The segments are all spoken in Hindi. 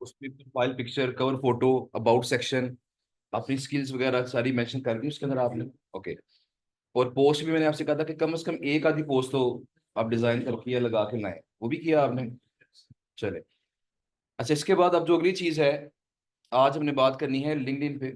उसमें profile picture, cover photo, about section, अपनी स्किल्स वगैरह सारी मेंशन कर दी उसके अंदर आपने। ओके। और पोस्ट भी मैंने आपसे कहा था कि कम से कम एक आधी पोस्ट तो आप डिजाइन करके या लगा के लाएं, वो भी किया आपने। चले। अच्छा, इसके बाद अब जो अगली चीज है, आज हमने बात करनी है लिंक्डइन पे।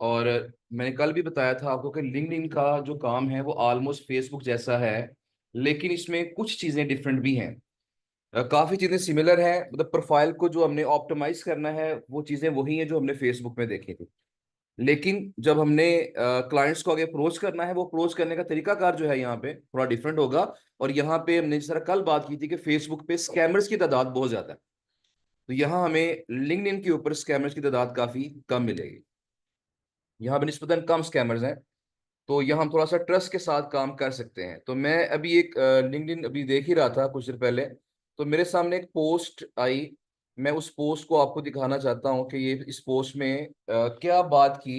और मैंने कल भी बताया था आपको कि लिंक्डइन का जो काम है वो ऑलमोस्ट फेसबुक जैसा है, लेकिन इसमें कुछ चीजें डिफरेंट भी हैं। काफी चीजें सिमिलर हैं, मतलब प्रोफाइल को जो हमने ऑप्टिमाइज करना है वो चीजें वही हैं जो हमने फेसबुक में देखी थी। लेकिन जब हमने क्लाइंट्स को आगे अप्रोच करना है, वो अप्रोच करने का तरीकाकार जो है यहाँ पे थोड़ा डिफरेंट होगा। और यहाँ पे हमने जिस तरह कल बात की थी कि फेसबुक पे स्कैमर्स की तादाद बहुत ज्यादा है, तो यहाँ हमें लिंक्डइन के ऊपर स्कैमर्स की तादाद काफी कम मिलेगी। यहाँ पे निस्बतन कम स्कैमर्स हैं, तो यहाँ हम थोड़ा सा ट्रस्ट के साथ काम कर सकते हैं। तो मैं अभी एक लिंक्डइन अभी देख ही रहा था कुछ देर पहले, तो मेरे सामने एक पोस्ट आई। मैं उस पोस्ट को आपको दिखाना चाहता हूँ कि ये इस पोस्ट में क्या बात की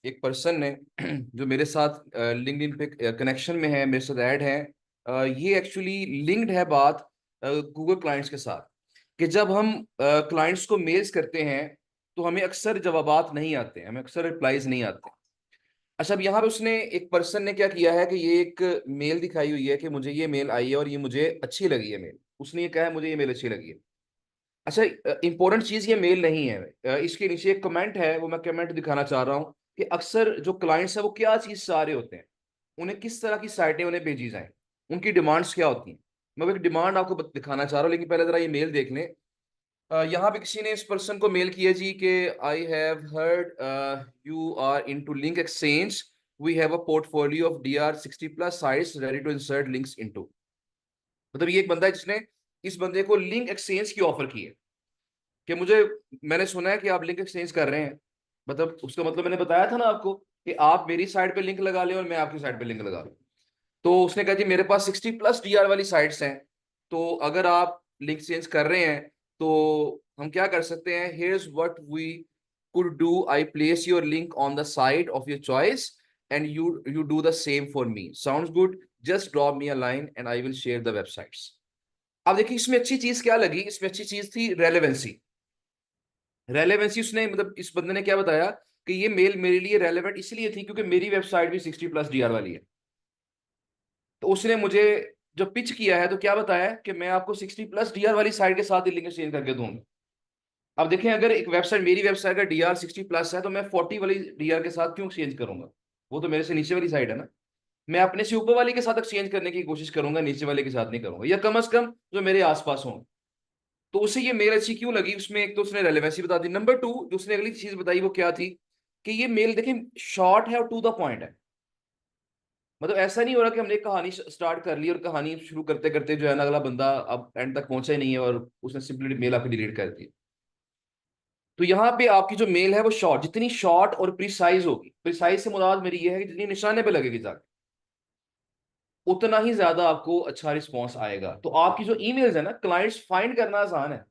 एक पर्सन ने जो मेरे साथ लिंक्डइन पे कनेक्शन में है, मेरे साथ ऐड है। ये एक्चुअली लिंक्ड है बात गूगल क्लाइंट्स के साथ, कि जब हम क्लाइंट्स को मेल्स करते हैं तो हमें अक्सर जवाबात नहीं आते हैं, हमें अक्सर रिप्लाईज नहीं आते। अच्छा, अब यहाँ पे उसने एक पर्सन ने क्या किया है कि ये एक मेल दिखाई हुई है कि मुझे ये मेल आई है और ये मुझे अच्छी लगी है मेल। उसने ये कहा है मुझे ये मेल अच्छी लगी है। अच्छा, इंपॉर्टेंट चीज ये मेल नहीं है। इसके नीचे एक कमेंट है, वो मैं कमेंट दिखाना चाह रहा हूँ कि अक्सर जो क्लाइंट्स है वो क्या चीज चाह रहे होते हैं, उन्हें किस तरह की साइटें उन्हें भेजी जाएं, उनकी डिमांड्स क्या होती हैं। मैं वो एक डिमांड आपको दिखाना चाह रहा हूँ, लेकिन पहले जरा ये मेल देख लें। यहाँ पे किसी ने इस पर्सन को मेल किया जी कि I have heard you are into link exchange, we have a portfolio of DR60+ sites ready to insert links into. मतलब ये एक बंदा है जिसने इस बंदे को लिंक एक्सचेंज की ऑफर की है कि मुझे, मैंने सुना है कि आप लिंक एक्सचेंज कर रहे हैं। मतलब उसका मतलब मैंने बताया था ना आपको कि आप मेरी साइट पे लिंक लगा लें और मैं आपकी साइट पे लिंक लगा लूं। तो उसने कहा जी मेरे पास 60+ DR वाली साइट्स हैं, तो अगर आप लिंक चेंज कर रहे हैं तो हम क्या कर सकते हैं। Here's what we could do, I place your link on the site of your choice and you do the same for me, sounds good, just drop me a line and I will share the websites. अब देखिए इसमें अच्छी चीज क्या लगी, इसमें अच्छी चीज थी रेलेवेंसी। रेलेवेंसी उसने, मतलब इस बंदे ने क्या बताया कि ये मेल मेरे लिए रेलेवेंट इसलिए थी क्योंकि मेरी वेबसाइट भी 60+ DR वाली है। तो उसने मुझे जब पिच किया है तो क्या बताया कि मैं आपको 60+ DR वाली साइट के साथ ही लिंक चेंज करके दूंगा। अब देखें, अगर एक वेबसाइट, मेरी वेबसाइट का DR60+ है, तो मैं 40 वाली DR के साथ क्यों एक्सचेंज करूंगा। वो तो मेरे से नीचे वाली साइट है ना। मैं अपने से ऊपर वाली के साथ एक्सचेंज करने की कोशिश करूंगा, नीचे वाले के साथ नहीं करूंगा, या कम से कम जो मेरे आसपास हो। तो उसे ये मेल अच्छी क्यों लगी, उसमें एक तो उसने रेलेवेंसी बता दी। नंबर टू, जो उसने अगली चीज बताई वो क्या थी कि ये मेल देखें शॉर्ट है और टू द पॉइंट है। मतलब ऐसा नहीं हो रहा कि हमने एक कहानी स्टार्ट कर ली और कहानी शुरू करते करते जो है ना अगला बंदा अब एंड तक पहुंचा ही नहीं है और उसने सिंपली मेल आपकी डिलीट कर दी। तो यहाँ पे आपकी जो मेल है वो शॉर्ट, जितनी शॉर्ट और प्रिसाइज होगी, प्रिसाइज से मुराद मेरी ये है कि जितनी निशाने पे लगेगी जाके, उतना ही ज्यादा आपको अच्छा रिस्पॉन्स आएगा। तो आपकी जो ईमेल्स है ना, क्लाइंट्स फाइंड करना आसान है,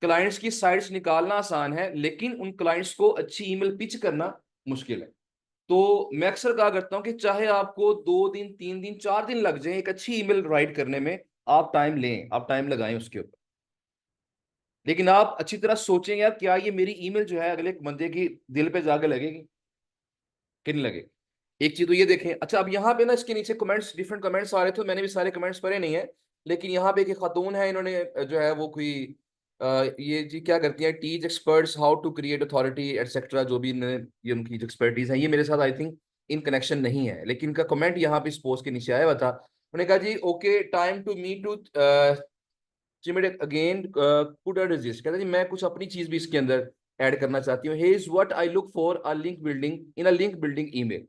क्लाइंट्स की साइट्स निकालना आसान है, लेकिन उन क्लाइंट्स को अच्छी ईमेल पिच करना मुश्किल है। तो मैं अक्सर कहा करता हूं कि चाहे आपको 2 दिन, 3 दिन, 4 दिन लग जाए एक अच्छी ईमेल राइट करने में, आप टाइम लें, आप टाइम लगाएं उसके ऊपर। लेकिन आप अच्छी तरह सोचें यार, क्या ये मेरी ईमेल जो है अगले बंदे की दिल पे जाके लगेगी कि नहीं लगेगी। एक चीज तो ये देखें। अच्छा, अब यहाँ पे ना इसके नीचे कमेंट्स, डिफरेंट कमेंट्स आ रहे थे, मैंने भी सारे कमेंट्स पढ़े नहीं है, लेकिन यहाँ पे एक खातून है, इन्होंने जो है वो कोई ये जी क्या करती है, teach experts how to create authority etcetera, जो भी इन्होंने ये उनकी जो एक्सपर्टीज है, ये मेरे साथ आई थिंक इन कनेक्शन नहीं है, लेकिन इनका कमेंट यहाँ पे इस पोस्ट के नीचे आया हुआ था। उन्होंने कहा जी okay, time to me to चिमिड अगेन पुट अ रजिस्ट, कहते जी मैं कुछ अपनी चीज भी इसके अंदर ऐड करना चाहती हूँ। Here is what I look for a link building in a link building email.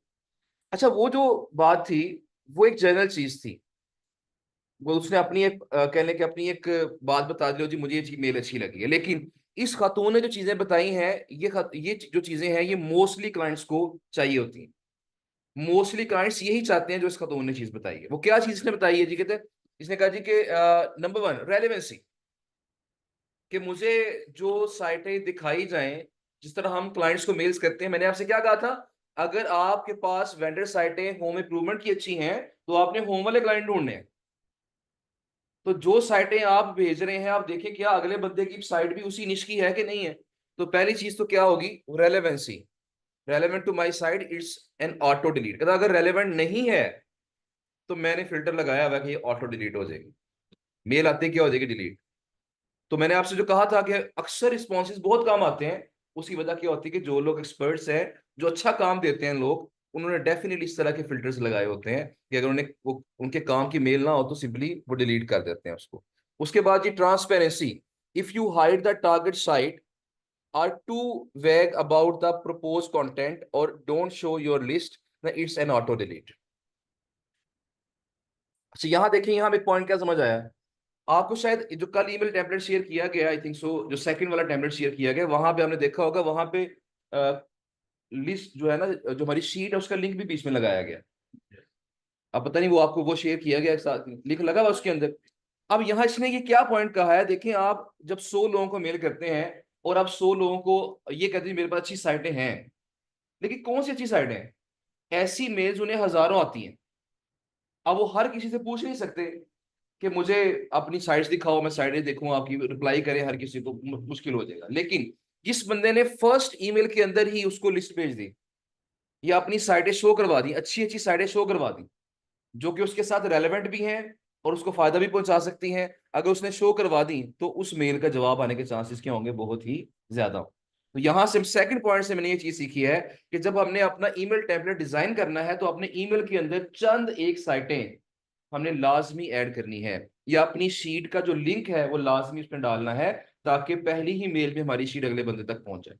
अच्छा, वो जो बात थी वो एक जनरल चीज थी, वो उसने अपनी एक कहने की अपनी एक बात बता दी, जी मुझे ये मेल अच्छी लगी है। लेकिन इस खातून ने जो चीजें बताई हैं, ये जो चीजें हैं ये मोस्टली क्लाइंट्स को चाहिए होती हैं। मोस्टली क्लाइंट्स यही चाहते हैं जो इस खातून ने चीज बताई है। वो क्या चीज इसने बताई है जी, कहते हैं इसने कहा जी कि नंबर वन रेलेवेंसी, कि मुझे जो साइटें दिखाई जाएं, जिस तरह हम क्लाइंट्स को मेल्स करते हैं, मैंने आपसे क्या कहा था, अगर आपके पास वेंडर साइटें होम इंप्रूवमेंट की अच्छी हैं तो आपने होम वाले क्लाइंट ढूंढने हैं। तो जो साइटें आप भेज रहे हैं, आप देखें क्या अगले बंदे की साइट भी उसी निश की है कि नहीं है। तो पहली चीज तो क्या होगी, relevancy. Relevant to my site, it's an auto delete. अगर रेलेवेंट नहीं है तो मैंने फिल्टर लगाया हुआ कि ये ऑटो डिलीट हो जाएगी, मेल आते क्या हो जाएगी डिलीट। तो मैंने आपसे जो कहा था कि अक्सर रिस्पॉन्सेज बहुत कम आते हैं, उसकी वजह क्या होती है कि जो लोग एक्सपर्ट्स हैं, जो अच्छा काम देते हैं लोग, उन्होंने डेफिनेटली इस तरह के फिल्टर्स लगाए होते हैं कि अगर उन्हें उनके काम की मेल ना हो तो सिंपली वो डिलीट कर देते हैं उसको। उसके बाद ये transparency. If you hide the target site, are to vague about the propose content और don't show your list, it's an auto delete. अच्छा यहाँ देखिए, यहाँ एक पॉइंट क्या समझ आया आपको, शायद जो कल ईमेल टेम्पलेट शेयर किया गया, आई थिंक सो, जो सेकंड वाला टेम्पलेट शेयर किया गया, वहां पे हमने देखा होगा, वहां पे लिस्ट जो है ना, जो हमारी शीट है, उसका लिंक भी बीच में लगाया गया। अब पता नहीं वो आपको वो शेयर किया गया, साथ लिंक लगा हुआ उसके अंदर। अब यहाँ इसने ये क्या पॉइंट कहा है, देखिए आप जब 100 लोगों को मेल करते हैं और आप 100 लोगों को ये कहते हैं मेरे पास अच्छी साइटें हैं, लेकिन कौन सी अच्छी साइटें हैं? ऐसी मेल्स उन्हें हजारों आती हैं। अब वो हर किसी से पूछ नहीं सकते कि मुझे अपनी साइट्स दिखाओ, मैं साइटें देखूं, आपकी रिप्लाई करें हर किसी को, मुश्किल हो जाएगा। लेकिन जिस बंदे ने फर्स्ट ईमेल के अंदर ही उसको लिस्ट भेज दी या अपनी साइटें शो करवा दी, अच्छी अच्छी साइटें शो करवा दी जो कि उसके साथ रेलेवेंट भी हैं और उसको फायदा भी पहुंचा सकती हैं, अगर उसने शो करवा दी तो उस मेल का जवाब आने के चांसेस क्या होंगे, बहुत ही ज्यादा। तो यहां से सेकंड पॉइंट से मैंने ये चीज सीखी है कि जब हमने अपना ईमेल टेम्पलेट डिजाइन करना है तो अपने ईमेल के अंदर चंद एक साइटें हमने लाजमी ऐड करनी है, या अपनी शीट का जो लिंक है वो लाजमी उसमें डालना है, ताकि पहली ही मेल में हमारी शीट अगले बंदे तक पहुंच जाए।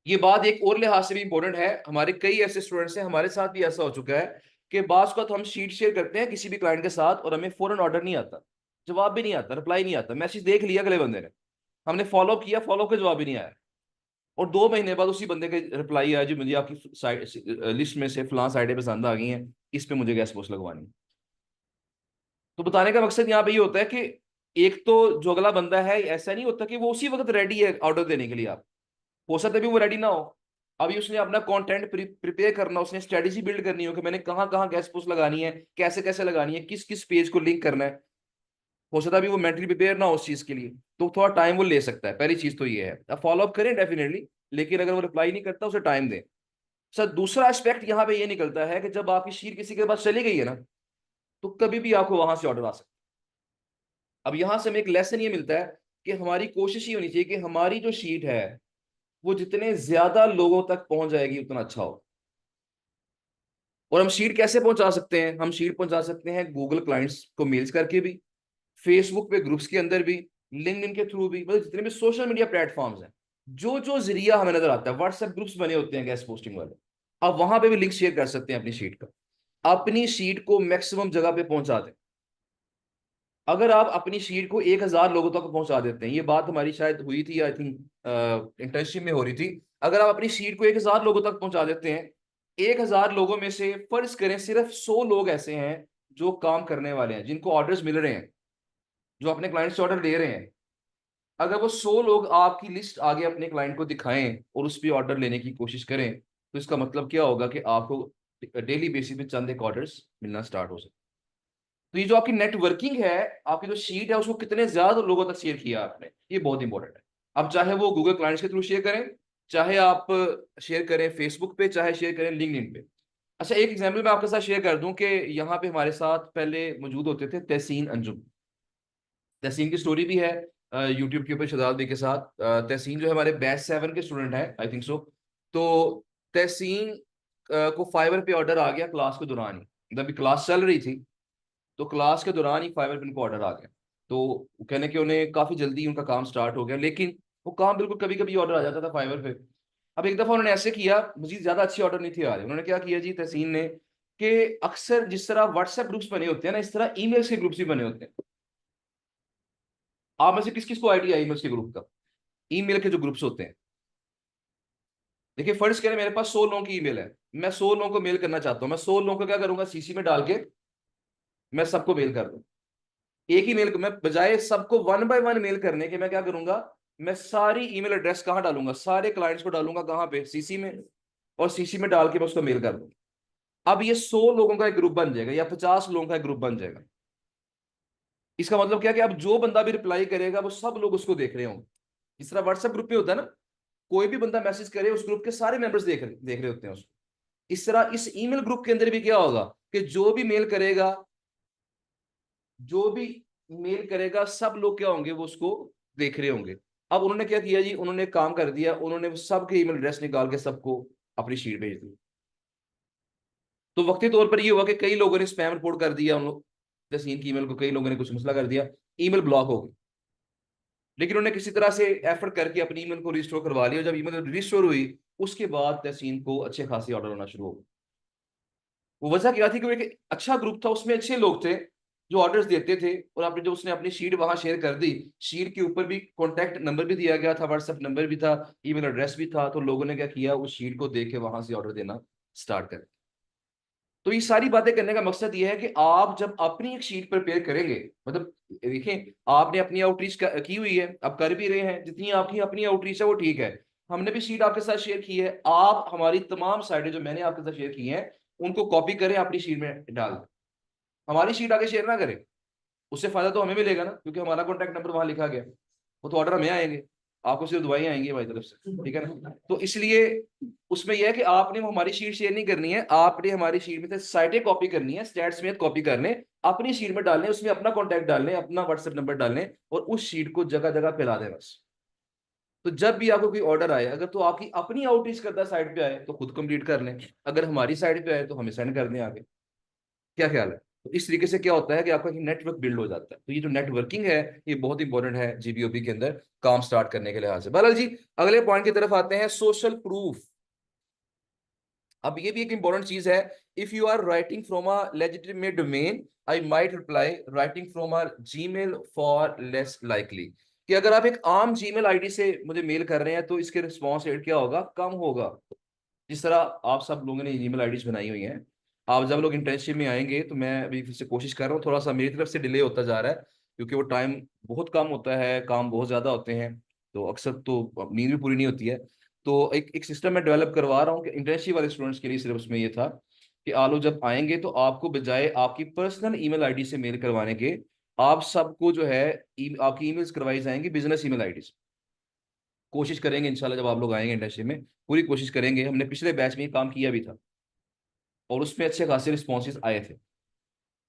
ये बात एक और लिहाज से भी इंपॉर्टेंट है, हमारे कई ऐसे स्टूडेंट्स हैं, हमारे साथ भी ऐसा हो चुका है कि बाज का तो हम शीट शेयर करते हैं किसी भी क्लाइंट के साथ और हमें फौरन ऑर्डर नहीं आता, जवाब भी नहीं आता, रिप्लाई नहीं आता, मैसेज देख लिया अगले बंदे ने, हमने फॉलो किया, फॉलो का जवाब भी नहीं आया, और 2 महीने बाद उसी बंदे के रिप्लाई आया, जी मुझे आपकी साइड लिस्ट में से फलां साइडें पसंद आ गई हैं, इस पे मुझे गैस पोस्ट लगवानी है। तो बताने का मकसद यहाँ पे ये होता है कि एक तो जो अगला बंदा है, ऐसा नहीं होता कि वो उसी वक्त रेडी है ऑर्डर देने के लिए, आप हो सकता है भी वो रेडी ना हो, अभी उसने अपना कंटेंट प्रिपेयर करना, उसने स्ट्रेटेजी बिल्ड करनी हो कि मैंने कहाँ कहाँ गैस पोस्ट लगानी है, कैसे कैसे लगानी है, किस किस पेज को लिंक करना है, हो सकता है भी वो मेंटली प्रिपेयर ना हो उस चीज के लिए, तो थोड़ा टाइम वो ले सकता है। पहली चीज तो ये है, अब फॉलो अप करें डेफिनेटली, लेकिन अगर वो रिप्लाई नहीं करता उसे टाइम दें। सर दूसरा एस्पेक्ट यहाँ पे ये निकलता है कि जब आपकी शीट किसी के पास चली गई है ना, तो कभी भी आपको वहां से ऑर्डर आ सकता है। अब यहां से हमें एक लेसन ये मिलता है कि हमारी कोशिश ये होनी चाहिए कि हमारी जो शीट है वो जितने ज्यादा लोगों तक पहुंच जाएगी उतना अच्छा हो। और हम शीट कैसे पहुंचा सकते हैं, हम शीट पहुंचा सकते हैं गूगल क्लाइंट्स को मेल्स करके भी, फेसबुक पे ग्रुप्स के अंदर भी, लिंक्डइन के थ्रू भी, मतलब जितने भी सोशल मीडिया प्लेटफॉर्म्स हैं, जो जो जरिया हमें नजर आता है, व्हाट्सएप ग्रुप्स बने होते हैं गेस्ट पोस्टिंग वाले, आप वहां पे भी लिंक शेयर कर सकते हैं अपनी शीट का, अपनी शीट को मैक्सिमम जगह पे पहुंचा दें। अगर आप अपनी शीट को 1,000 लोगों तक पहुंचा देते हैं, ये बात हमारी शायद हुई थी, आई थिंक इंटर्नशिप में हो रही थी, अगर आप अपनी शीट को 1,000 लोगों तक पहुंचा देते हैं, 1,000 लोगों में से फर्ज करें सिर्फ 100 लोग ऐसे हैं जो काम करने वाले हैं, जिनको ऑर्डर्स मिल रहे हैं, जो अपने क्लाइंट से ऑर्डर ले रहे हैं, अगर वो 100 लोग आपकी लिस्ट आगे अपने क्लाइंट को दिखाएं और उस पर ऑर्डर लेने की कोशिश करें, तो इसका मतलब क्या होगा कि आपको डेली बेसिस पे चंद एक ऑर्डर्स मिलना स्टार्ट हो सकते। तो ये जो आपकी नेटवर्किंग है, आपकी जो शीट है, उसको कितने ज्यादा लोगों तक शेयर किया आपने, ये बहुत इंपॉर्टेंट है। अब चाहे वो गूगल क्लाइंट्स के थ्रू शेयर करें, चाहे आप शेयर करें फेसबुक पे, चाहे शेयर करें लिंक्डइन पे। अच्छा एक एग्जांपल मैं आपके साथ शेयर कर दूं कि यहाँ पे हमारे साथ पहले मौजूद होते थे तहसीन अंजुम। तहसीन की स्टोरी भी है यूट्यूब के ऊपर शहजाद भाई के साथ। तहसीन जो है हमारे बैच 7 के स्टूडेंट हैं, आई थिंक सो। तो तहसीन को फाइवर पे ऑर्डर आ गया क्लास के दौरान ही, जब क्लास चल रही थी, तो क्लास के दौरान ही फाइवर पे उनको ऑर्डर आ गया। तो वो कहने कि उन्हें काफी जल्दी उनका काम स्टार्ट हो गया, लेकिन वो काम बिल्कुल कभी कभी ऑर्डर आ जाता था फाइवर पे। अब एक दफा उन्होंने ऐसे किया, मजीद ज्यादा अच्छी ऑर्डर नहीं थी आ रही, उन्होंने क्या किया जी तहसीन ने, कि अक्सर जिस तरह व्हाट्सएप ग्रुप्स बने होते हैं ना, इस तरह ईमेल्स के ग्रुप्स भी बने होते हैं। आप में से किस किस को आइडिया ईमेल्स के ग्रुप का, ईमेल के जो ग्रुप्स होते हैं? देखिए फर्ज करें मेरे पास 100 लोगों की ईमेल है, मैं 100 लोगों को मेल करना चाहता हूँ, मैं 100 लोगों को क्या करूंगा, सीसी में डाल के मैं सबको मेल कर दूं। एक ही मेल को मैं बजाय सबको वन बाय वन मेल करने के, मैं क्या करूंगा, मैं सारी ईमेल एड्रेस कहाँ डालूंगा, सारे क्लाइंट्स को डालूंगा कहाँ पे, सीसी में, और सीसी में डाल के मैं उसको मेल कर दूंगा। अब ये 100 लोगों का एक ग्रुप बन जाएगा या 50 लोगों का एक ग्रुप बन जाएगा। इसका मतलब क्या कि अब जो बंदा भी रिप्लाई करेगा वो सब लोग उसको देख रहे होंगे। इस तरह व्हाट्सएप ग्रुप पे होता है ना, कोई भी बंदा मैसेज करे उस ग्रुप के सारे मेंबर्स देख रहे होते हैं उसको। इस तरह इस ईमेल ग्रुप के अंदर भी क्या होगा कि जो भी मेल करेगा सब लोग क्या होंगे, वो उसको देख रहे होंगे। अब उन्होंने क्या किया जी, उन्होंने काम कर दिया, उन्होंने सबके ईमेल एड्रेस निकाल के सबको अपनी शीट भेज दी। तो वक्ती तौर पर ये हुआ कि कई लोगों ने स्पैम रिपोर्ट कर दिया उन लोग तहसीन की ईमेल को, कई लोगों ने कुछ मसला कर दिया, ईमेल ब्लॉक हो गई। लेकिन उन्होंने किसी तरह से एफर्ट करके अपनी ईमेल को रिस्टोर करवा लिया। जब ईमेल रिस्टोर हुई उसके बाद तहसीन को अच्छे खासे ऑर्डर होना शुरू हो गए। वो वजह क्या थी कि वो एक अच्छा ग्रुप था, उसमें अच्छे लोग थे जो ऑर्डर्स देते थे। और आपने जो उसने अपनी शीट वहां शेयर कर दी, शीट के ऊपर भी कॉन्टैक्ट नंबर भी दिया गया था, व्हाट्सएप नंबर भी था, ईमेल एड्रेस भी था। तो लोगों ने क्या किया, उस शीट को देख के वहां से ऑर्डर देना स्टार्ट कर। तो ये सारी बातें करने का मकसद ये है कि आप जब अपनी एक शीट प्रिपेयर करेंगे, मतलब देखें आपने अपनी आउटरीच की हुई है, आप कर भी रहे हैं, जितनी आपकी अपनी आउटरीच है वो ठीक है। हमने भी शीट आपके साथ शेयर की है, आप हमारी तमाम साइटें जो मैंने आपके साथ शेयर की हैं उनको कॉपी करें, अपनी शीट में डाल दें। हमारी शीट आगे शेयर ना करें, उससे फायदा तो हमें मिलेगा ना, क्योंकि हमारा कॉन्टैक्ट नंबर वहां लिखा गया। वो तो ऑर्डर हमें आएंगे, आपको सिर्फ दुआएं आएंगी हमारी तरफ से, ठीक है ना। तो इसलिए उसमें यह है कि आपने हमारी शीट शेयर नहीं करनी है, आपने हमारी शीट में से साइटें कॉपी करनी है, स्टैट्स में कॉपी कर लें, अपनी शीट में डालने, उसमें अपना कॉन्टैक्ट डालने, अपना व्हाट्सएप नंबर डालने, और उस शीट को जगह जगह फैला दें बस। तो जब भी आपको कोई ऑर्डर आए, अगर तो आपकी अपनी आउटरीच करता साइट पे आए तो खुद कंप्लीट कर लें, अगर हमारी साइट पे आए तो हमें सेंड कर दें आगे। क्या ख्याल है? तो इस तरीके से क्या होता है कि आपका नेटवर्क बिल्ड हो जाता है। तो ये जो नेटवर्किंग है ये बहुत इंपॉर्टेंट है जीबीओपी के अंदर काम स्टार्ट करने के लिहाज से। बहरहाल जी, अगले पॉइंट की तरफ आते हैं, सोशल प्रूफ। अब ये भी एक इंपॉर्टेंट चीज है। If you are writing from a legitimate domain, I might reply writing from a Gmail for less likely. कि अगर आप एक आम जीमेल आईडी से मुझे मेल कर रहे हैं तो इसके रिस्पॉन्स रेट क्या होगा, कम होगा। जिस तरह आप सब लोगों ने ईमेल आईडीज बनाई हुई हैं, आप जब लोग इंटर्नशिप में आएंगे तो मैं अभी फिर से कोशिश कर रहा हूँ, थोड़ा सा मेरी तरफ से डिले होता जा रहा है क्योंकि वो टाइम बहुत कम होता है, काम बहुत ज्यादा होते हैं, तो अक्सर तो नींद भी पूरी नहीं होती है। तो एक सिस्टम मैं डेवलप करवा रहा हूँ कि इंटर्नशिप वाले स्टूडेंट्स के लिए सिर्फ उसमें ये था कि आप लोग जब आएंगे तो आपको बजाय आपकी पर्सनल ईमेल आईडी से मेल करवाने के, आप सबको जो है आपकी ईमेल्स करवाई जाएंगी बिजनेस ईमेल आईडी। कोशिश करेंगे इंशाल्लाह जब आप लोग आएंगे इंडस्ट्री में, पूरी कोशिश करेंगे। हमने पिछले बैच में ये काम किया भी था और उसमें अच्छे खासे रिस्पॉन्सेज आए थे।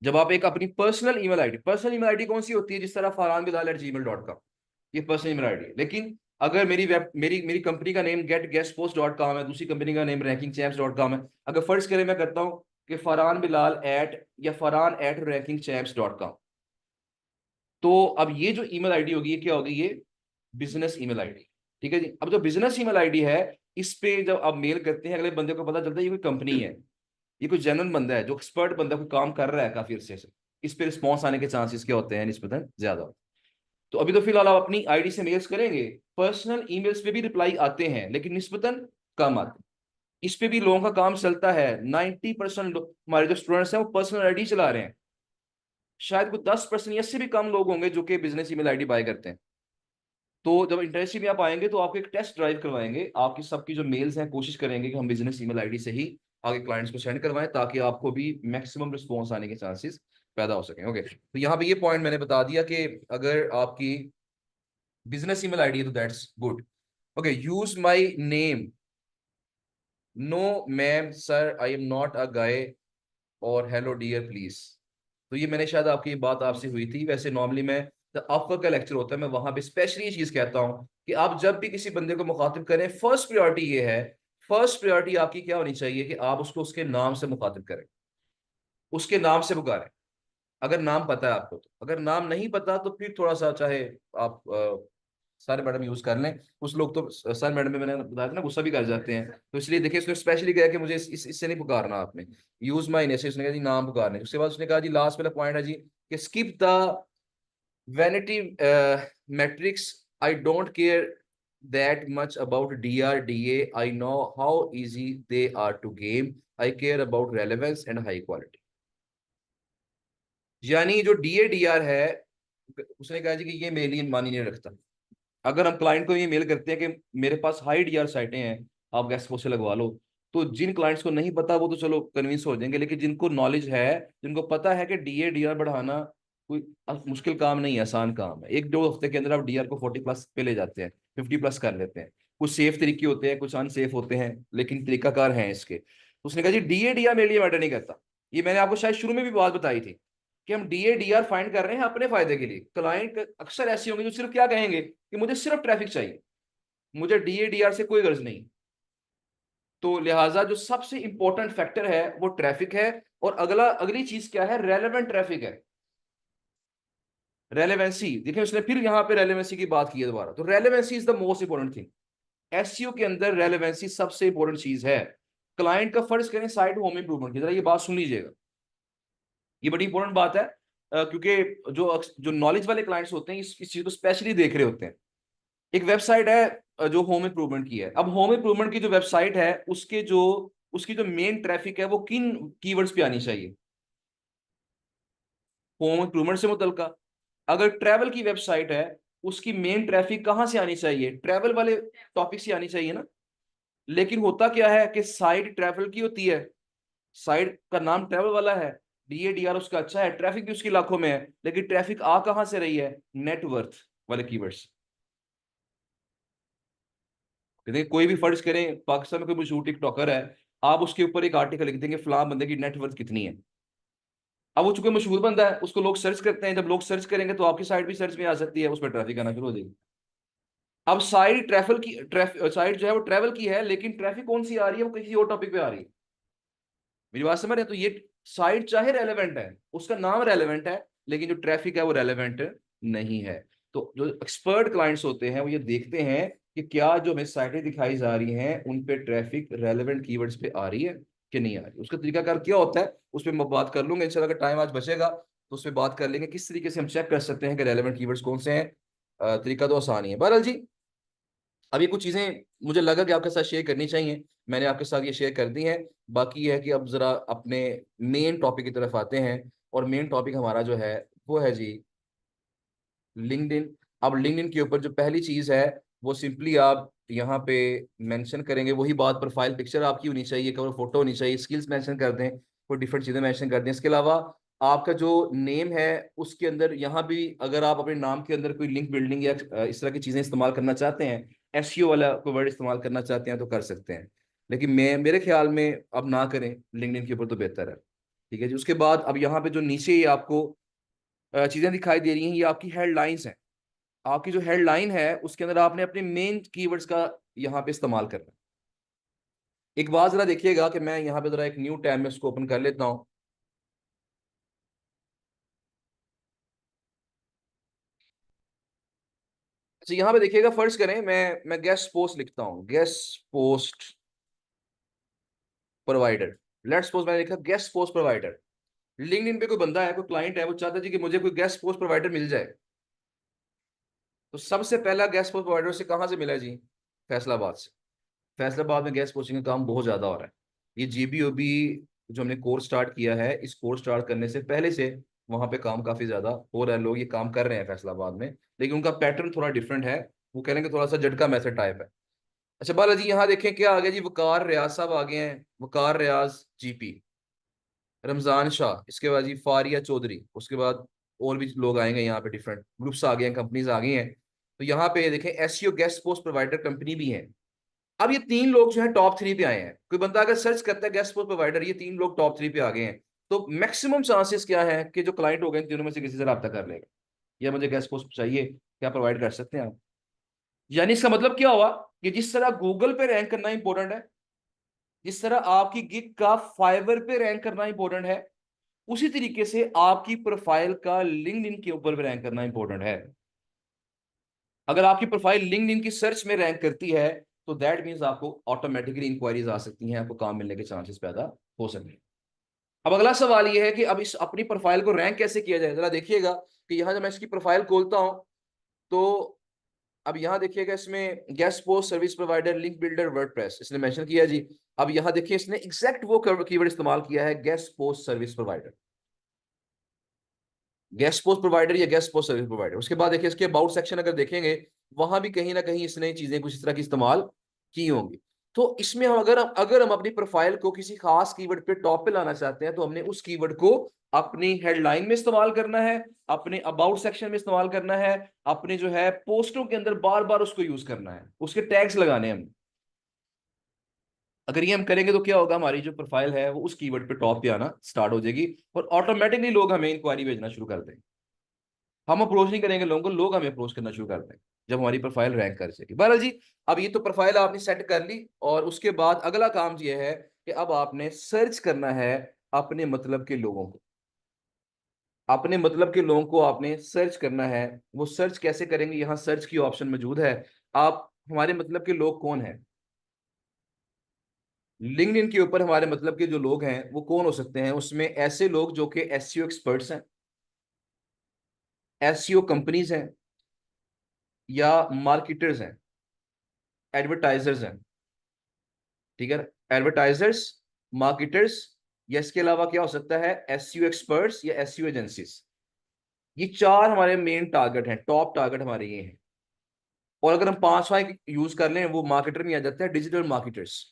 जब आप एक अपनी पर्सनल ईमेल आईडी कौन सी होती है, जिस तरह farhan bilal@gmail.com, ये पर्सनल ईमेल आईडी है। लेकिन अगर मेरी कंपनी का नेम getguestpost.com है, दूसरी कंपनी का नेम rankingchamps.com है, अगर फर्ज करें मैं करता हूँ कि फरहान बिलाल एट या farhan@rankingchamps.com, तो अब ये जो ईमेल आईडी होगी ये क्या होगी, ये बिजनेस ईमेल आईडी। ठीक है जी। अब जो बिजनेस ईमेल आईडी है, इस पे जब आप मेल करते हैं अगले बंदे को पता चलता है ये कोई कंपनी है, ये कोई जेन्युइन बंदा है, जो एक्सपर्ट बंदा कोई काम कर रहा है काफी अरसे से, इस पे रिस्पॉन्स आने के चांसेस क्या होते हैं, निस्बतन ज्यादा। तो अभी तो फिलहाल आप अपनी आईडी से मेल्स करेंगे, पर्सनल ईमेल्स पे भी रिप्लाई आते हैं लेकिन निस्बतन कम आते हैं। इस पे भी लोगों का काम चलता है, 90% हमारे जो स्टूडेंट्स हैं वो पर्सनल आईडी चला रहे हैं। शायद कोई 10% या इससे भी कम लोग होंगे जो कि बिजनेस ईमेल आईडी बाय करते हैं। तो जब इंटर्नशिप में आप आएंगे तो आपको एक टेस्ट ड्राइव करवाएंगे, आपकी सबकी जो मेल्स हैं कोशिश करेंगे कि हम बिजनेस ईमेल आईडी से ही आगे क्लाइंट्स को सेंड करवाएं, ताकि आपको भी मैक्सिमम रिस्पॉन्स आने के चांसेस पैदा हो सकें। ओके, तो यहाँ पे ये पॉइंट मैंने बता दिया कि अगर आपकी बिजनेस ईमेल आईडी है तो that's good. Okay, use my name, no ma'am sir I am not a guy, और हेलो डियर प्लीज। तो ये मैंने शायद आपकी बात आपसे हुई थी। वैसे नॉर्मली मैं जब आपका का लेक्चर होता है मैं वहां पे स्पेशली ये चीज कहता हूँ कि आप जब भी किसी बंदे को मुखातिब करें, फर्स्ट प्रायोरिटी ये है, फर्स्ट प्रायोरिटी आपकी क्या होनी चाहिए कि आप उसको उसके नाम से मुखातिब करें, उसके नाम से पुकारें। अगर नाम पता है आपको तो, अगर नाम नहीं पता तो फिर थोड़ा सा चाहे आप सर मैडम यूज कर लें। कुछ लोग तो सर मैडम में मैंने बताया था ना गुस्सा भी कर जाते हैं, तो इसलिए देखिए उसने स्पेशली कहा कि मुझे इससे नहीं पुकारना आपने, यूज माई नेम से उसने कहा जी नाम पुकारने। उसके बाद उसने कहा जी लास्ट वाला पॉइंट है जी कि skip the vanity metrics, I don't care that much about DRDA, I know how easy they are to game, I care about relevance and high quality. यानी जो DADR है, उसने कहा जी कि ये मेरे लिए मानी नहीं रखता। अगर हम क्लाइंट को ये मेल करते हैं कि मेरे पास हाई DR साइटें हैं, आप गेस्ट पोस्ट से लगवा लो, तो जिन क्लाइंट्स को नहीं पता वो तो चलो कन्विंस हो जाएंगे, लेकिन जिनको नॉलेज है, जिनको पता है कि DADR बढ़ाना कोई मुश्किल काम नहीं है, आसान काम है। 1-2 हफ्ते के अंदर आप डीआर को 40+ पे ले जाते हैं, 50+ कर लेते हैं। कुछ सेफ तरीके होते हैं, कुछ अनसेफ होते हैं, लेकिन तरीकाकार हैं इसके। तो उसने कहा जी डीए डीआर मेरे लिए मैटर नहीं करता। ये मैंने आपको शायद शुरू में भी बात बताई थी कि हम डीए डीआर फाइंड कर रहे हैं अपने फायदे के लिए। क्लाइंट अक्सर ऐसे होंगे जो सिर्फ क्या कहेंगे कि मुझे सिर्फ ट्रैफिक चाहिए, मुझे डीए डीआर से कोई गर्ज नहीं। तो लिहाजा जो सबसे इंपॉर्टेंट फैक्टर है वो ट्रैफिक है। और अगली चीज क्या है? रेलेवेंट ट्रैफिक है। रेलेवेंसी देखिए, उसने फिर यहां पे रेलेवेंसी की बात की है दोबारा। तो relevancy is the most important thing. SEO के अंदर रेलेवेंसी सबसे इंपॉर्टेंट चीज है। क्लाइंट का फर्ज करें साइट होम इंप्रूवमेंट की, जरा ये बात सुन लीजिएगा, ये बड़ी इंपॉर्टेंट बात है। क्योंकि जो नॉलेज वाले क्लाइंट्स होते हैं इस चीज को स्पेशली देख रहे होते हैं। एक वेबसाइट है जो होम इंप्रूवमेंट की है। अब होम इंप्रूवमेंट की जो वेबसाइट है उसकी जो मेन ट्रैफिक है वो किन कीवर्ड्स पे आनी चाहिए? होम इंप्रूवमेंट से मुतलका। अगर ट्रैवल की वेबसाइट है, उसकी मेन ट्रैफिक कहां से आनी चाहिए? ट्रैवल वाले टॉपिक से आनी चाहिए ना। लेकिन होता क्या है कि साइट ट्रैवल की होती है, साइट का नाम ट्रैवल वाला है, डीए डीआर उसका अच्छा है, ट्रैफिक भी उसकी लाखों में है, लेकिन ट्रैफिक आ कहां से रही है? नेटवर्थ वाले कीवर्ड्स। देखिए कोई भी फर्ज करें पाकिस्तान में कोई मशहूर टिकटॉकर है, आप उसके ऊपर एक आर्टिकल लिख देंगे फलां बंदे की नेटवर्थ कितनी है। अब वो चूंकि मशहूर बंदा है उसको लोग सर्च करते हैं, जब लोग सर्च करेंगे तो आपकी साइट भी सर्च में आ सकती है, उस पर ट्रैफिक आना शुरू हो जाएगी। अब साइट ट्रैफिक साइट जो है वो ट्रैवल की है, लेकिन ट्रैफिक कौन सी आ रही है? वो किसी और टॉपिक पे आ रही है। मेरी बात समझ रहे हैं? तो ये साइट चाहे रेलेवेंट है, उसका नाम रेलेवेंट है, लेकिन जो ट्रैफिक है वो रेलेवेंट नहीं है। तो जो एक्सपर्ट क्लाइंट्स होते हैं वो ये देखते हैं कि क्या जो हमें साइटें दिखाई जा रही हैं उन पे ट्रैफिक रेलेवेंट कीवर्ड्स पे आ रही है कि नहीं आ रही। उसका तरीकाकार क्या होता है उस पर मैं बात कर लूंगा इंशाल्लाह। अगर टाइम आज बचेगा तो उस पर बात कर लेंगे किस तरीके से हम चेक कर सकते हैं कि रेलेवेंट कीवर्ड्स कौन से हैं। तरीका तो आसान ही है। बहरहाल जी, अब ये कुछ चीजें मुझे लगा कि आपके साथ शेयर करनी चाहिए, मैंने आपके साथ ये शेयर कर दी हैं। बाकी ये है कि अब जरा अपने मेन टॉपिक की तरफ आते हैं। और मेन टॉपिक हमारा जो है वो है जी लिंक्डइन। अब लिंक्डइन के ऊपर जो पहली चीज है वो सिंपली आप यहाँ पे मेंशन करेंगे, वही बात, प्रोफाइल पिक्चर आपकी होनी चाहिए, कवर फोटो होनी चाहिए, स्किल्स मेंशन कर दें, कोई डिफरेंट चीजें मेंशन कर दें। इसके अलावा आपका जो नेम है उसके अंदर यहाँ भी अगर आप अपने नाम के अंदर कोई लिंक बिल्डिंग या इस तरह की चीजें इस्तेमाल करना चाहते हैं, एसईओ वाला कोई वर्ड इस्तेमाल करना चाहते हैं तो कर सकते हैं। लेकिन मेरे ख्याल में अब ना करें, लिंक्डइन के ऊपर तो बेहतर है। ठीक है जी। उसके बाद अब यहाँ पे जो नीचे ये आपको चीजें दिखाई दे रही हैं, ये आपकी हेडलाइंस हैं। आपकी जो हेडलाइन है उसके अंदर आपने अपने मेन कीवर्ड्स का यहाँ पे इस्तेमाल करना है। एक बात जरा देखिएगा कि मैं यहाँ पे जरा एक न्यू टैब में इसको ओपन कर लेता हूँ। अच्छा यहाँ पे देखिएगा, फर्ज करें मैं गेस्ट पोस्ट लिखता हूँ, guest post provider. Let's suppose मैंने लिखा गेस्ट पोस्ट प्रोवाइडर। लिंक्डइन पे कोई बंदा है, कोई क्लाइंट है, वो चाहता है जी कि मुझे कोई गेस्ट पोस्ट प्रोवाइडर मिल जाए। तो सबसे पहला गेस्ट पोस्ट प्रोवाइडर से कहाँ से मिला जी? फैसलाबाद से। फैसलाबाद में गैस कोचिंग का काम बहुत ज्यादा हो रहा है। ये जीबीओबी जो हमने कोर्स स्टार्ट किया है, इस कोर्स स्टार्ट करने से पहले से वहां पे काम काफी ज्यादा हो रहा है, लोग ये काम कर रहे हैं फैसलाबाद में। लेकिन उनका पैटर्न थोड़ा डिफरेंट है, वो कह रहे हैं कि थोड़ा सा झटका मैथड टाइप है। अच्छा बालाजी यहाँ देखें क्या आ गया जी, वकार रियाज साहब आ गए हैं, वकार रियाज जीपी, रमजान शाह, इसके बाद जी फारिया चौधरी, उसके बाद और भी लोग आएंगे यहाँ पे, डिफरेंट ग्रुप्स आ गए हैं, कंपनीज आ गई हैं। तो यहाँ पे देखें SEO guest post provider company भी है। अब ये तीन लोग जो है टॉप 3 पे आए हैं। कोई बंदा अगर सर्च करता है गेस्ट पोस्ट प्रोवाइडर, ये तीन लोग टॉप 3 पे आ गए हैं। तो मैक्सिमम चांसेस क्या है कि जो क्लाइंट हो गए इन तीनों में से किसी से रब्ता कर लेगा, या मुझे गेस्ट पोस्ट चाहिए, क्या प्रोवाइड कर सकते हैं आप? यानी इसका मतलब क्या हुआ कि जिस तरह गूगल पे रैंक करना इंपॉर्टेंट है, जिस तरह आपकी गिग का फाइवर पे रैंक करना इंपॉर्टेंट है, उसी तरीके से आपकी प्रोफाइल का लिंक्डइन के ऊपर भी रैंक करना इंपॉर्टेंट है। अगर आपकी प्रोफाइल लिंक्डइन की सर्च में रैंक करती है तो दैट मीन्स आपको ऑटोमेटिकली इंक्वायरीज आ सकती हैं, आपको काम मिलने के चांसेस पैदा हो सकते हैं। अब अगला सवाल यह है कि अब इस अपनी प्रोफाइल को रैंक कैसे किया जाए? जरा देखिएगा कि यहां जब मैं इसकी प्रोफाइल खोलता हूं तो अब यहां देखिएगा इसमें guest post service provider link builder WordPress इसने मेंशन किया जी। अब यहां देखिए इसने एग्जैक्ट वो कीवर्ड इस्तेमाल किया है, guest post service provider, guest post provider या गेस्ट पोस्ट सर्विस प्रोवाइडर। उसके बाद देखिए इसके अबाउट सेक्शन अगर देखेंगे, वहां भी कहीं ना कहीं इसने चीजें कुछ इस तरह की इस्तेमाल की होंगी। तो इसमें हम अगर हम अपनी प्रोफाइल को किसी खास कीवर्ड पे टॉप पे लाना चाहते हैं, तो हमने उस कीवर्ड को अपनी हेडलाइन में इस्तेमाल करना है, अपने अबाउट सेक्शन में इस्तेमाल करना है, अपने जो है पोस्टों के अंदर बार बार उसको यूज करना है, उसके टैग्स लगाने हैं हम। अगर ये हम करेंगे तो क्या होगा, हमारी जो प्रोफाइल है वो उस कीवर्ड पे टॉप पे आना स्टार्ट हो जाएगी, और ऑटोमेटिकली लोग हमें इंक्वायरी भेजना शुरू कर देंगे। हम अप्रोच नहीं करेंगे लोगों को, लोग हमें अप्रोच करना शुरू कर देंगे जब हमारी प्रोफाइल रैंक कर जाएगी। बहरहाल जी, अब ये तो प्रोफाइल आपने सेट कर ली, और उसके बाद अगला काम ये है कि अब आपने सर्च करना है अपने मतलब के लोगों को। अपने मतलब के लोगों को आपने सर्च करना है। वो सर्च कैसे करेंगे, यहाँ सर्च की ऑप्शन मौजूद है। आप हमारे मतलब के लोग कौन है, लिंक्डइन के ऊपर हमारे मतलब के जो लोग हैं वो कौन हो सकते हैं, उसमें ऐसे लोग जो कि एसईओ एक्सपर्ट्स हैं, एसईओ कंपनीज हैं, या मार्केटर्स हैं, एडवर्टाइजर्स हैं। ठीक है, एडवर्टाइजर्स, मार्केटर्स, या इसके अलावा क्या हो सकता है, एसईओ एक्सपर्ट्स या एसईओ एजेंसीज। ये चार हमारे मेन टारगेट हैं, टॉप टारगेट हमारे ये हैं। और अगर हम पांचवा यूज कर लें, वो मार्केटर में आ जाता है, डिजिटल मार्केटर्स।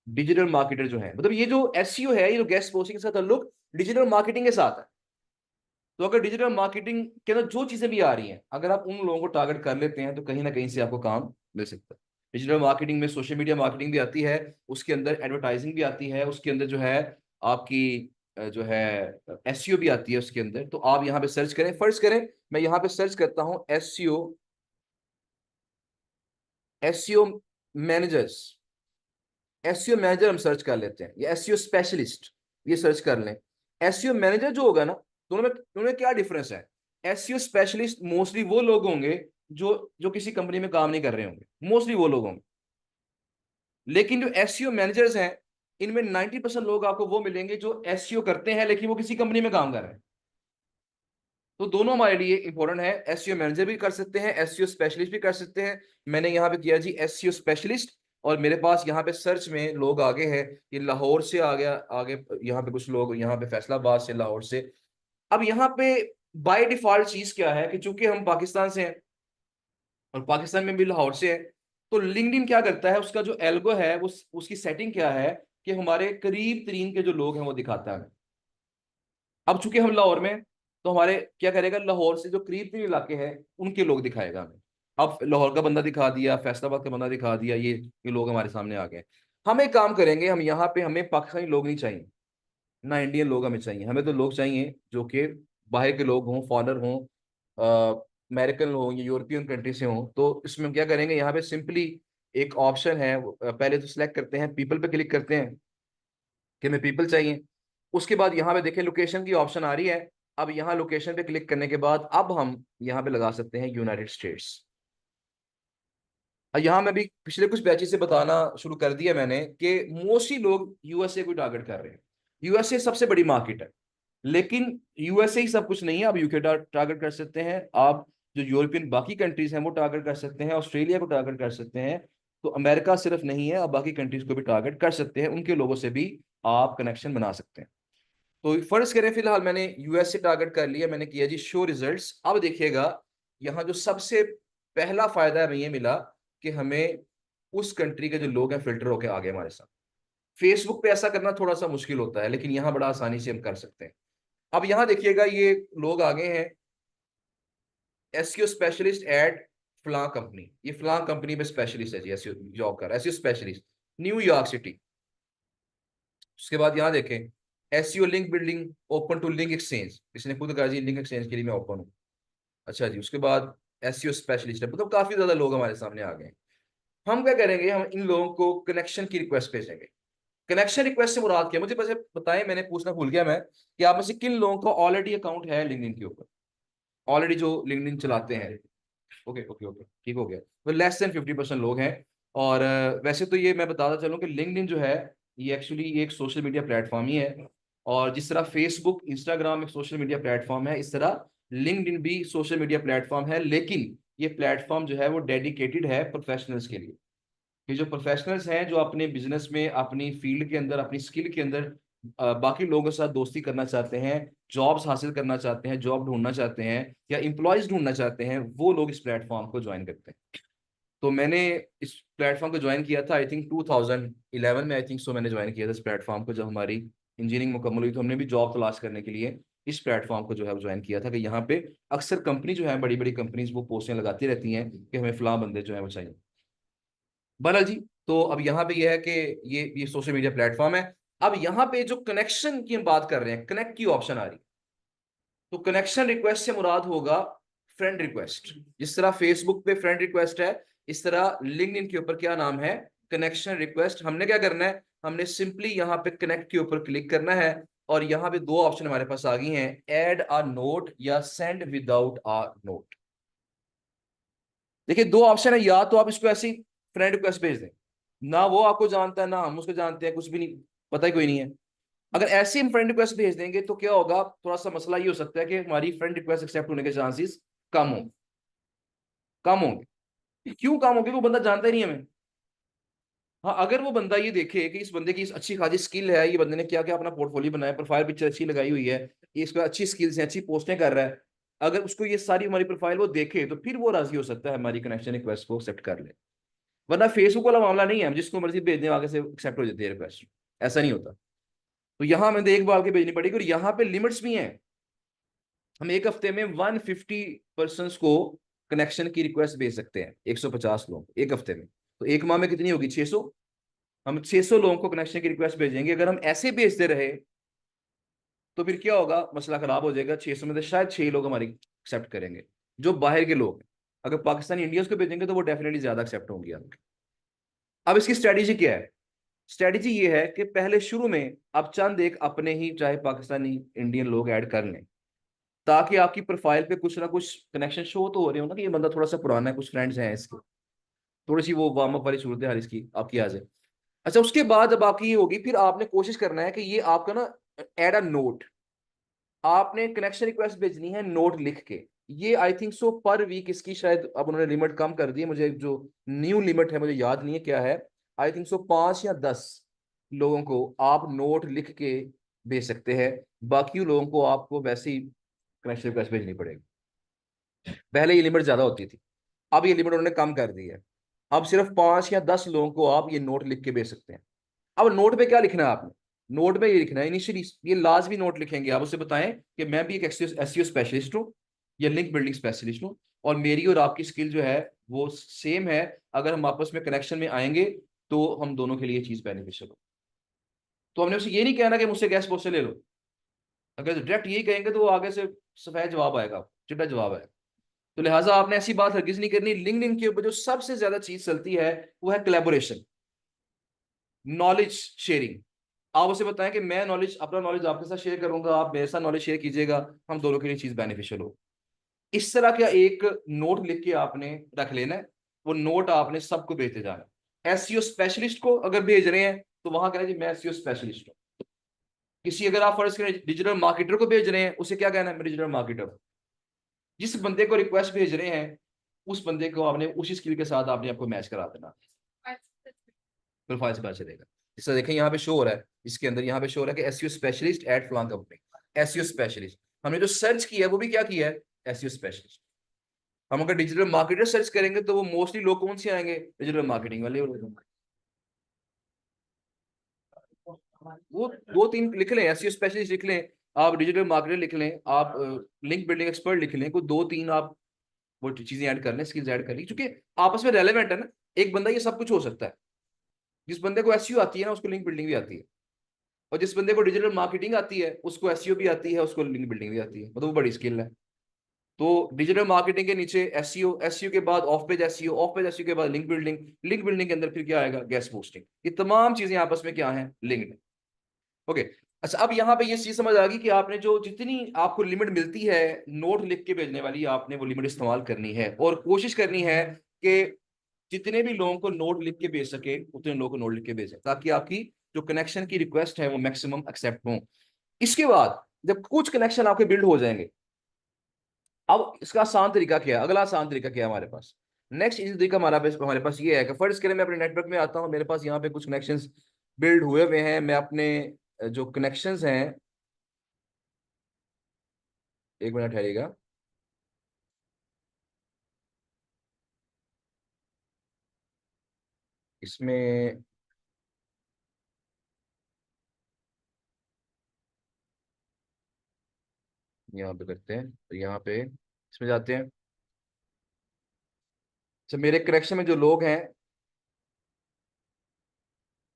डिजिटल मार्केटर जो है, मतलब ये जो एसईओ है, ये जो गेस्ट पोस्टिंग के साथ ताल्लुक डिजिटल मार्केटिंग के साथ है। तो अगर डिजिटल मार्केटिंग के अंदर जो चीजें भी आ रही हैं, अगर आप उन लोगों को टारगेट कर लेते हैं, तो कहीं ना कहीं से आपको काम मिल सकता है। डिजिटल मार्केटिंग में सोशल मीडिया मार्केटिंग भी आती है, उसके अंदर एडवर्टाइजिंग भी आती है, उसके अंदर जो है आपकी जो है एसईओ भी आती है उसके अंदर। तो आप यहाँ पे सर्च करें, फर्ज करें मैं यहाँ पे सर्च करता हूँ SEO, SEO managers, SEO manager हम सर्च कर लेते हैं, या एसईओ स्पेशलिस्ट, ये सर्च कर लें। एसईओ मैनेजर जो होगा ना, दोनों में क्या डिफरेंस है। एसईओ स्पेशलिस्ट मोस्टली वो लोग होंगे जो जो किसी कंपनी में काम नहीं कर रहे होंगे, मोस्टली वो लोग होंगे। लेकिन जो एसईओ मैनेजर्स हैं, इनमें 90% लोग आपको वो मिलेंगे जो एसईओ करते हैं लेकिन वो किसी कंपनी में काम कर रहे हैं। तो दोनों हमारे लिए इंपॉर्टेंट है, एसईओ मैनेजर भी कर सकते हैं, एसईओ स्पेशलिस्ट भी कर सकते हैं। मैंने यहाँ पे किया जी एसईओ स्पेशलिस्ट, और मेरे पास यहाँ पे सर्च में लोग आगे हैं। ये लाहौर से आ गया आगे, यहाँ पे कुछ लोग, यहाँ पे फैसलाबाद से, लाहौर से। अब यहाँ पे बाय डिफॉल्ट चीज क्या है कि चूंकि हम पाकिस्तान से हैं, और पाकिस्तान में भी लाहौर से है, तो लिंक्डइन क्या करता है, उसका जो एल्गो है वो, उसकी सेटिंग क्या है कि हमारे करीब तरीन के जो लोग हैं वो दिखाता है। अब चूंकि हम लाहौर में हैं, तो हमारे क्या करेगा, लाहौर से जो करीब के इलाके हैं उनके लोग दिखाएगा हमें। अब लाहौर का बंदा दिखा दिया, फैसलाबाद का बंदा दिखा दिया, ये लोग हमारे सामने आ गए। हम एक काम करेंगे, हम यहाँ पे, हमें पाकिस्तानी लोग नहीं चाहिए, ना इंडियन लोग हमें चाहिए, हमें तो लोग चाहिए जो कि बाहर के लोग हों, फॉरेनर हों, अमेरिकन हों या यूरोपियन कंट्री से हों। तो इसमें हम क्या करेंगे, यहाँ पे सिंपली एक ऑप्शन है, पहले तो सिलेक्ट करते हैं, पीपल पे क्लिक करते हैं कि हमें पीपल चाहिए। उसके बाद यहाँ पे देखें लोकेशन की ऑप्शन आ रही है। अब यहाँ लोकेशन पे क्लिक करने के बाद अब हम यहाँ पे लगा सकते हैं यूनाइटेड स्टेट्स। और यहाँ मैं भी पिछले कुछ बैचेस से बताना शुरू कर दिया मैंने कि मोस्टली लोग यूएसए को टारगेट कर रहे हैं। यूएसए सबसे बड़ी मार्केट है, लेकिन यूएसए ही सब कुछ नहीं है। आप यूके टारगेट कर सकते हैं, आप जो यूरोपियन बाकी कंट्रीज हैं वो टारगेट कर सकते हैं, ऑस्ट्रेलिया को टारगेट कर सकते हैं। तो अमेरिका सिर्फ नहीं है, आप बाकी कंट्रीज को भी टारगेट कर सकते हैं, उनके लोगों से भी आप कनेक्शन बना सकते हैं। तो फर्ज करें फिलहाल मैंने यूएस से टारगेट कर लिया, मैंने किया जी शो रिजल्ट्स। अब देखिएगा, यहाँ जो सबसे पहला फायदा हमें ये मिला कि हमें उस कंट्री के जो लोग हैं फिल्टर होकर आ गए हमारे साथ। फेसबुक पे ऐसा करना थोड़ा सा मुश्किल होता है, लेकिन यहाँ बड़ा आसानी से हम कर सकते हैं। अब यहाँ देखिएगा, ये लोग आ गए हैं, एसईओ स्पेशलिस्ट एट फलां कंपनी, ये फलां कंपनी में स्पेशलिस्ट है जी, एसईओ जॉब कर रहा है, एसईओ स्पेशलिस्ट, न्यूयॉर्क सिटी। उसके बाद यहाँ देखें, SEO link building open to link exchange, इसने खुद कहा जी लिंक एक्सचेंज के लिए मैं ओपन हूँ। अच्छा जी, उसके बाद एसईओ स्पेशलिस्ट है, मतलब काफी ज्यादा लोग हमारे सामने आ गए हैं। हम क्या करेंगे, हम इन लोगों को कनेक्शन की रिक्वेस्ट भेजेंगे। कनेक्शन रिक्वेस्ट से मुराद क्या, मुझे बस बताएं, मैंने पूछना भूल गया मैं, कि आप में से किन लोगों का ऑलरेडी अकाउंट है लिंक्डइन के ऊपर, ऑलरेडी जो लिंक्डइन चलाते हैं। ओके ओके ओके, ठीक हो गया। तो लेस देन 50% लोग हैं। और वैसे तो ये मैं बताता चलूं कि लिंक्डइन जो है, ये एक्चुअली एक सोशल मीडिया प्लेटफॉर्म ही है। और जिस तरह फेसबुक, इंस्टाग्राम एक सोशल मीडिया प्लेटफॉर्म है, इस तरह लिंक्डइन भी सोशल मीडिया प्लेटफॉर्म है। लेकिन ये प्लेटफॉर्म जो है वो डेडिकेटेड है प्रोफेशनल्स के लिए। कि जो प्रोफेशनल्स हैं, जो अपने बिजनेस में, अपनी फील्ड के अंदर, अपनी स्किल के अंदर बाकी लोगों के साथ दोस्ती करना चाहते हैं, जॉब्स हासिल करना चाहते हैं, जॉब ढूंढना चाहते हैं, या एम्प्लॉयज ढूंढना चाहते हैं, वो लोग इस प्लेटफॉर्म को ज्वाइन करते हैं। तो मैंने इस प्लेटफॉर्म को ज्वाइन किया था आई थिंक 2011 में, आई थिंक सो मैंने ज्वाइन किया था इस प्लेटफॉर्म को। जब हमारी इंजीनियरिंग मुकम्मल हुई तो हमने भी जॉब तलाश करने के लिए इस प्लेटफॉर्म को जो है वो ज्वाइन किया था कि यहाँ पे अक्सर कंपनी जो है, बड़ी बड़ी कंपनीज वो पोस्टें लगाती रहती हैं कि हमें फलां बंदे जो है वो चाहिए। बहरहाल जी, तो अब यहाँ पे ये है कि ये सोशल मीडिया प्लेटफॉर्म है। अब यहाँ पे जो कनेक्शन की हम बात कर रहे हैं, कनेक्ट की ऑप्शन आ रही है। तो कनेक्शन रिक्वेस्ट से मुराद होगा फ्रेंड रिक्वेस्ट। जिस तरह फेसबुक पे फ्रेंड रिक्वेस्ट है, इस तरह लिंक्डइन के ऊपर क्या नाम है, कनेक्शन रिक्वेस्ट। हमने क्या करना है, हमने सिंपली यहाँ पे कनेक्ट के ऊपर क्लिक करना है और यहाँ पे दो ऑप्शन हमारे पास आ गई हैं, ऐड अ नोट या सेंड विदाउट अ नोट। देखिए दो ऑप्शन है, या तो आप इसको ऐसी फ्रेंड रिक्वेस्ट भेज दें, ना वो आपको जानता है ना हम उसको जानते हैं, कुछ भी नहीं पता ही कोई नहीं है। अगर ऐसे हम फ्रेंड रिक्वेस्ट भेज देंगे तो क्या होगा, थोड़ा सा मसला ये हो सकता है कि हमारी फ्रेंड रिक्वेस्ट एक्सेप्ट होने के चांसेस कम होंगे। कम होंगे क्यों कम होंगे, वो बंदा जानता ही नहीं हमें। हाँ, अगर वो बंदा ये देखे कि इस बंदे की अच्छी खासी स्किल है, ये बंदे ने क्या क्या अपना पोर्टफोलियो बनाया, प्रोफाइल पिक्चर अच्छी लगाई हुई है, ये इसका अच्छी स्किल्स हैं, अच्छी पोस्टें कर रहा है, अगर उसको ये सारी हमारी प्रोफाइल वो देखे तो फिर वो राजी हो सकता है हमारी कनेक्शन रिक्वेस्ट को एक्सेप्ट कर ले। वरना फेसबुक वाला मामला नहीं है, हम जिसको मर्जी भेज दें आगे से एक्सेप्ट हो जाती है रिक्वेस्ट, ऐसा नहीं होता। तो यहाँ हमें देखभाल के भेजनी पड़ेगी और यहाँ पे लिमिट्स भी हैं। हम एक हफ्ते में 150 पर्सन को कनेक्शन की रिक्वेस्ट भेज सकते हैं, 150 लोग एक हफ्ते में। तो एक माह में कितनी होगी, 600। हम 600 लोगों को कनेक्शन की रिक्वेस्ट भेजेंगे। अगर हम ऐसे भेजते रहे तो फिर क्या होगा, मसला खराब हो जाएगा। 600 में से शायद 6 लोग हमारी एक्सेप्ट करेंगे, जो बाहर के लोग हैं। अगर पाकिस्तानी इंडियंस को भेजेंगे तो वो डेफिनेटली ज्यादा एक्सेप्ट होंगी आपकी। अब इसकी स्ट्रेटेजी क्या है, स्ट्रेटेजी ये है कि पहले शुरू में आप चंद एक अपने ही चाहे पाकिस्तानी इंडियन लोग ऐड कर लें, ताकि आपकी प्रोफाइल पे कुछ ना कुछ कनेक्शन शो तो हो रहे हो ना कि ये बंदा थोड़ा सा पुराना है, कुछ फ्रेंड्स हैं इसके, थोड़ी सी वो वार्म अप वाली सूरत हाल इसकी आपकी आ जाए। अच्छा, उसके बाद जब आपकी ये होगी फिर आपने कोशिश करना है कि ये आपका ना ऐड अ नोट, आपने कनेक्शन रिक्वेस्ट भेजनी है नोट लिख के। ये आई थिंक सो पर वीक इसकी शायद अब उन्होंने लिमिट कम कर दी है, मुझे जो न्यू लिमिट है मुझे याद नहीं है क्या है। आई थिंक सो 5 या 10 लोगों को आप नोट लिख के भेज सकते हैं, बाकी लोगों को आपको वैसे ही कनेक्शन रिक्वेस्ट भेजनी पड़ेगी। पहले ये लिमिट ज्यादा होती थी, अब ये लिमिट उन्होंने कम कर दी है। अब सिर्फ 5 या 10 लोगों को आप ये नोट लिख के भेज सकते हैं। अब नोट पे क्या लिखना है आपने, नोट पे ये लिखना है इनिशियली, ये लाजमी नोट लिखेंगे। आप उससे बताएं कि मैं भी एक एसईओ स्पेशलिस्ट हूँ या लिंक बिल्डिंग स्पेशलिस्ट हूँ, और मेरी और आपकी स्किल जो है वो सेम है। अगर हम आपस में कनेक्शन में आएंगे तो हम दोनों के लिए चीज बेनिफिशियल हो। तो हमने उसे ये नहीं कहना कि मुझसे गैस पोस्ट ले लो। अगर डायरेक्ट यही कहेंगे तो वो आगे से सफेद जवाब आएगा, चिट्टा जवाब आएगा। तो लिहाजा आपने ऐसी बात हरगिज नहीं करनी। लिंक्डइन के ऊपर जो सबसे ज्यादा चीज चलती है वो है कोलैबोरेशन, नॉलेज शेयरिंग। आप उसे बताएं कि मैं नॉलेज, अपना नॉलेज आपके साथ शेयर करूंगा, आप मेरे साथ नॉलेज शेयर कीजिएगा, हम दोनों के लिए चीज बेनिफिशियल हो। इस तरह का एक नोट लिख के आपने रख लेना है, वो नोट आपने सबको भेजते जाना है। एसईओ स्पेशलिस्ट को अगर भेज रहे हैं तो वहां कहना है जी मैं एसईओ स्पेशलिस्ट हूँ। किसी, अगर आप फर्ज करें डिजिटल मार्केटर को भेज रहे हैं, उसे क्या कहना है, मैं डिजिटल मार्केटर हूँ। जिस बंदे को रिक्वेस्ट भेज रहे हैं उस बंदे को आपने उसी स्किल के साथ आपने आपको मैच करा देना, प्रोफाइल से पता चलेगा। इससे देखें यहाँ पे शो हो रहा है, इसके अंदर यहाँ पे शो हो रहा है कि एसईओ स्पेशलिस्ट एट फलां कंपनी, एसईओ स्पेशलिस्ट। हमने जो सर्च किया है वो भी क्या किया है, एसईओ स्पेशलिस्ट। हम अगर डिजिटल मार्केटर सर्च करेंगे तो वो मोस्टली लोग कौन से आएंगे, डिजिटल मार्केटिंग वाले लोग। वो दो तीन लिख लें, एसईओ स्पेशलिस्ट लिख लें, आप डिजिटल मार्केटर लिख लें, आप लिंक बिल्डिंग एक्सपर्ट लिख लें, कोई दो तीन आप वो चीजें ऐड कर लें, स्किल्स ऐड कर ली, क्योंकि आपस में रेलेवेंट है ना। एक बंदा ये सब कुछ हो सकता है। जिस बंदे को एसईओ आती है ना उसको लिंक बिल्डिंग भी आती है, और जिस बंदे को डिजिटल मार्केटिंग आती है उसको एसईओ भी आती है, उसको लिंक बिल्डिंग भी आती है, मतलब वो बड़ी स्किल है। तो डिजिटल मार्केटिंग के नीचे एसईओ, एसईओ के बाद of page SEO, of page SEO के बाद लिंक बिल्डिंग, लिंक बिल्डिंग के अंदर फिर क्या आएगा, गेस्ट पोस्टिंग। ये तमाम चीजें आपस में क्या है, लिंक्ड है। ओके। अच्छा, अब यहाँ पे ये चीज समझ आ गई कि आपने जो जितनी आपको लिमिट मिलती है नोट लिख के भेजने वाली, आपने वो लिमिट इस्तेमाल करनी है और कोशिश करनी है कि जितने भी लोगों को नोट लिख के भेज सके उतने लोगों को नोट लिख के भेजें, ताकि आपकी जो कनेक्शन की रिक्वेस्ट है वो मैक्सिमम एक्सेप्ट हो। इसके बाद जब कुछ कनेक्शन आपके बिल्ड हो जाएंगे, अब इसका आसान तरीका क्या है, अगला आसान तरीका क्या है हमारे पास, नेक्स्ट इजी तरीका हमारे पास ये है कि फर्ज करें मैं अपने नेटवर्क में आता हूँ, मेरे पास यहाँ पे कुछ कनेक्शंस बिल्ड हुए हुए हैं, मैं अपने जो कनेक्शंस हैं, एक मिनट ठहरिएगा। इसमें यहाँ पे करते हैं, तो यहाँ पे इसमें जाते हैं। अच्छा, मेरे कनेक्शन में जो लोग हैं,